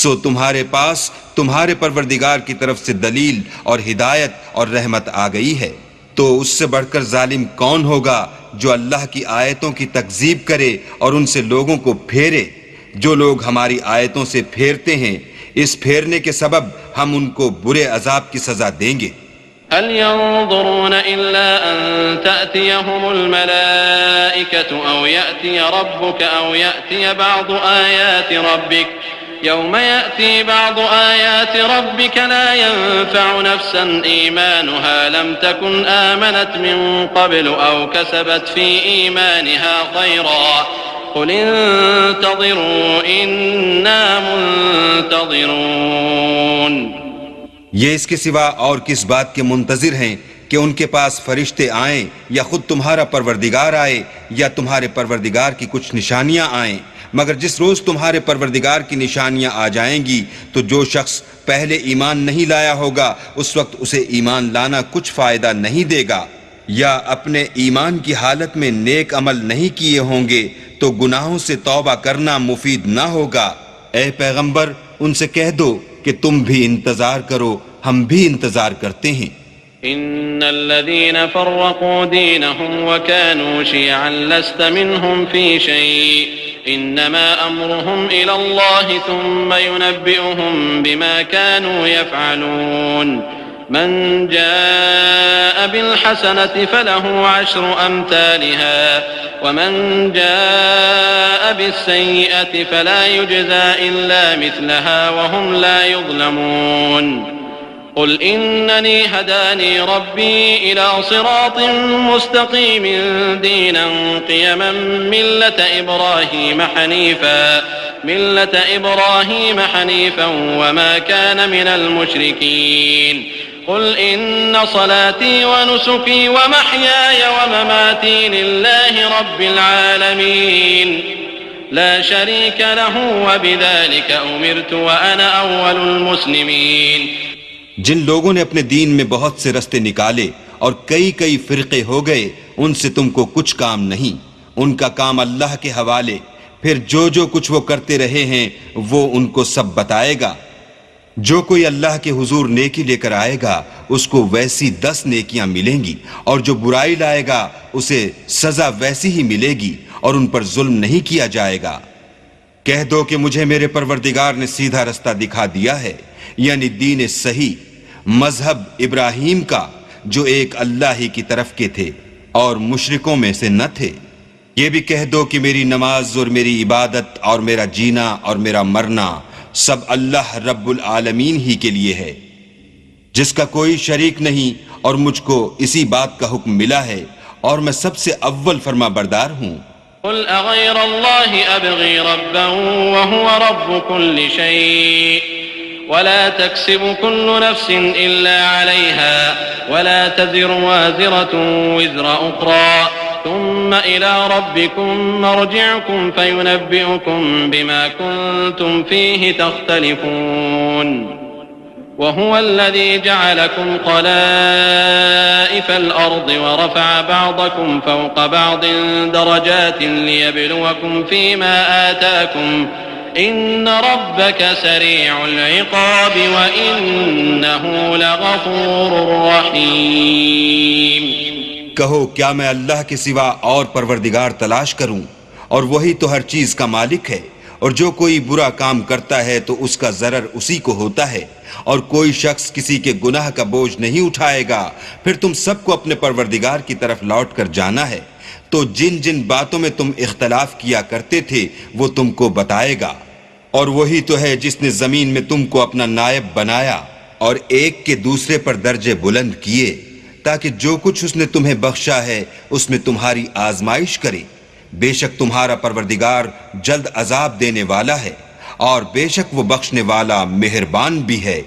سو تمہارے پاس تمہارے پروردگار کی طرف سے دلیل اور ہدایت اور رحمت آ گئی ہے. تو اس سے بڑھ کر ظالم کون ہوگا جو اللہ کی آیتوں کی تکذیب کرے اور ان سے لوگوں کو پھیرے. جو لوگ ہماری آیتوں سے پھیرتے ہیں، اس پھیرنے کے سبب ہم ان کو برے عذاب کی سزا دیں گے. هل ينظرون إلا أن تأتيهم الملائكة أو يأتي ربك أو يأتي بعض آيات ربك يوم يأتي بعض آيات ربك لا ينفع نفسا إيمانها لم تكن آمنت من قبل أو كسبت في إيمانها خيرا قل انتظروا إنا منتظرون. یہ اس کے سوا اور کس بات کے منتظر ہیں کہ ان کے پاس فرشتے آئیں یا خود تمہارا پروردگار آئے یا تمہارے پروردگار کی کچھ نشانیاں آئیں، مگر جس روز تمہارے پروردگار کی نشانیاں آ جائیں گی تو جو شخص پہلے ایمان نہیں لایا ہوگا اس وقت اسے ایمان لانا کچھ فائدہ نہیں دے گا. یا اپنے ایمان کی حالت میں نیک عمل نہیں کیے ہوں گے تو گناہوں سے توبہ کرنا مفید نہ ہوگا. اے پیغمبر ان سے کہہ دو کہ تم بھی انتظار کرو، ہم بھی انتظار کرتے ہیں. ان الذين فرقوا دينهم وكانوا شيعا لست منهم في شيء انما امرهم الى الله ثم ينبئهم بما كانوا يفعلون. من جاء بالحسنة فله 10 أمثالها ومن جاء بالسيئة فلا يجزى إلا مثلها وهم لا يظلمون. قل إنني هداني ربي إلى صراط مستقيم دينا قيما ملة إبراهيم حنيفا وما كان من المشركين. قل إن صلاتي ونسكي ومحياي ومماتي لله رب العالمين لا شريك له وبذلك أمرت وأنا أول المسلمين. جن لوگوں نے اپنے دین میں بہت سے رستے نکالے اور کئی فرقے ہو گئے، ان سے تم کو کچھ کام نہیں، ان کا کام اللہ کے حوالے. پھر جو کچھ وہ کرتے رہے ہیں وہ ان کو سب بتائے گا. جو کوئی اللہ کے حضور نیکی لے کر آئے گا اس کو ویسی 10 نیکیاں ملیں گی، اور جو برائی لائے گا اسے سزا ویسی ہی ملے گی اور ان پر ظلم نہیں کیا جائے گا. کہہ دو کہ مجھے میرے پروردگار نے سیدھا رستہ دکھا دیا ہے، یعنی دین صحیح، مذہب ابراہیم کا جو ایک اللہ ہی کی طرف کے تھے اور مشرکوں میں سے نہ تھے. یہ بھی کہہ دو کہ میری نماز اور میری عبادت اور میرا جینا اور میرا مرنا سب اللہ رب العالمین ہی کے لیے ہے، جس کا کوئی شریک نہیں، اور مجھ کو اسی بات کا حکم ملا ہے اور میں سب سے اول فرما بردار ہوں. قل اغير الله ابغي ربا وهو رب كل شيء ولا تكسب كل نفس الا عليها ولا تزر وازرة وزر اخرى ثم إلى ربكم مرجعكم فينبئكم بما كنتم فيه تختلفون. وهو الذي جعلكم خلائف الأرض ورفع بعضكم فوق بعض درجات ليبلوكم فيما آتاكم إن ربك سريع العقاب وإنه لغفور رحيم. کہو کیا میں اللہ کے سوا اور پروردگار تلاش کروں، اور وہی تو ہر چیز کا مالک ہے، اور جو کوئی برا کام کرتا ہے تو اس کا ضرر اسی کو ہوتا ہے، اور کوئی شخص کسی کے گناہ کا بوجھ نہیں اٹھائے گا. پھر تم سب کو اپنے پروردگار کی طرف لوٹ کر جانا ہے، تو جن جن باتوں میں تم اختلاف کیا کرتے تھے وہ تم کو بتائے گا. اور وہی تو ہے جس نے زمین میں تم کو اپنا نائب بنایا اور ایک کے دوسرے پر درجے بلند کیے، تاکہ جو کچھ اس نے تمہیں بخشا ہے اس میں تمہاری آزمائش کرے. بے شک تمہارا پروردگار جلد عذاب دینے والا ہے، اور بے شک وہ بخشنے والا مہربان بھی ہے.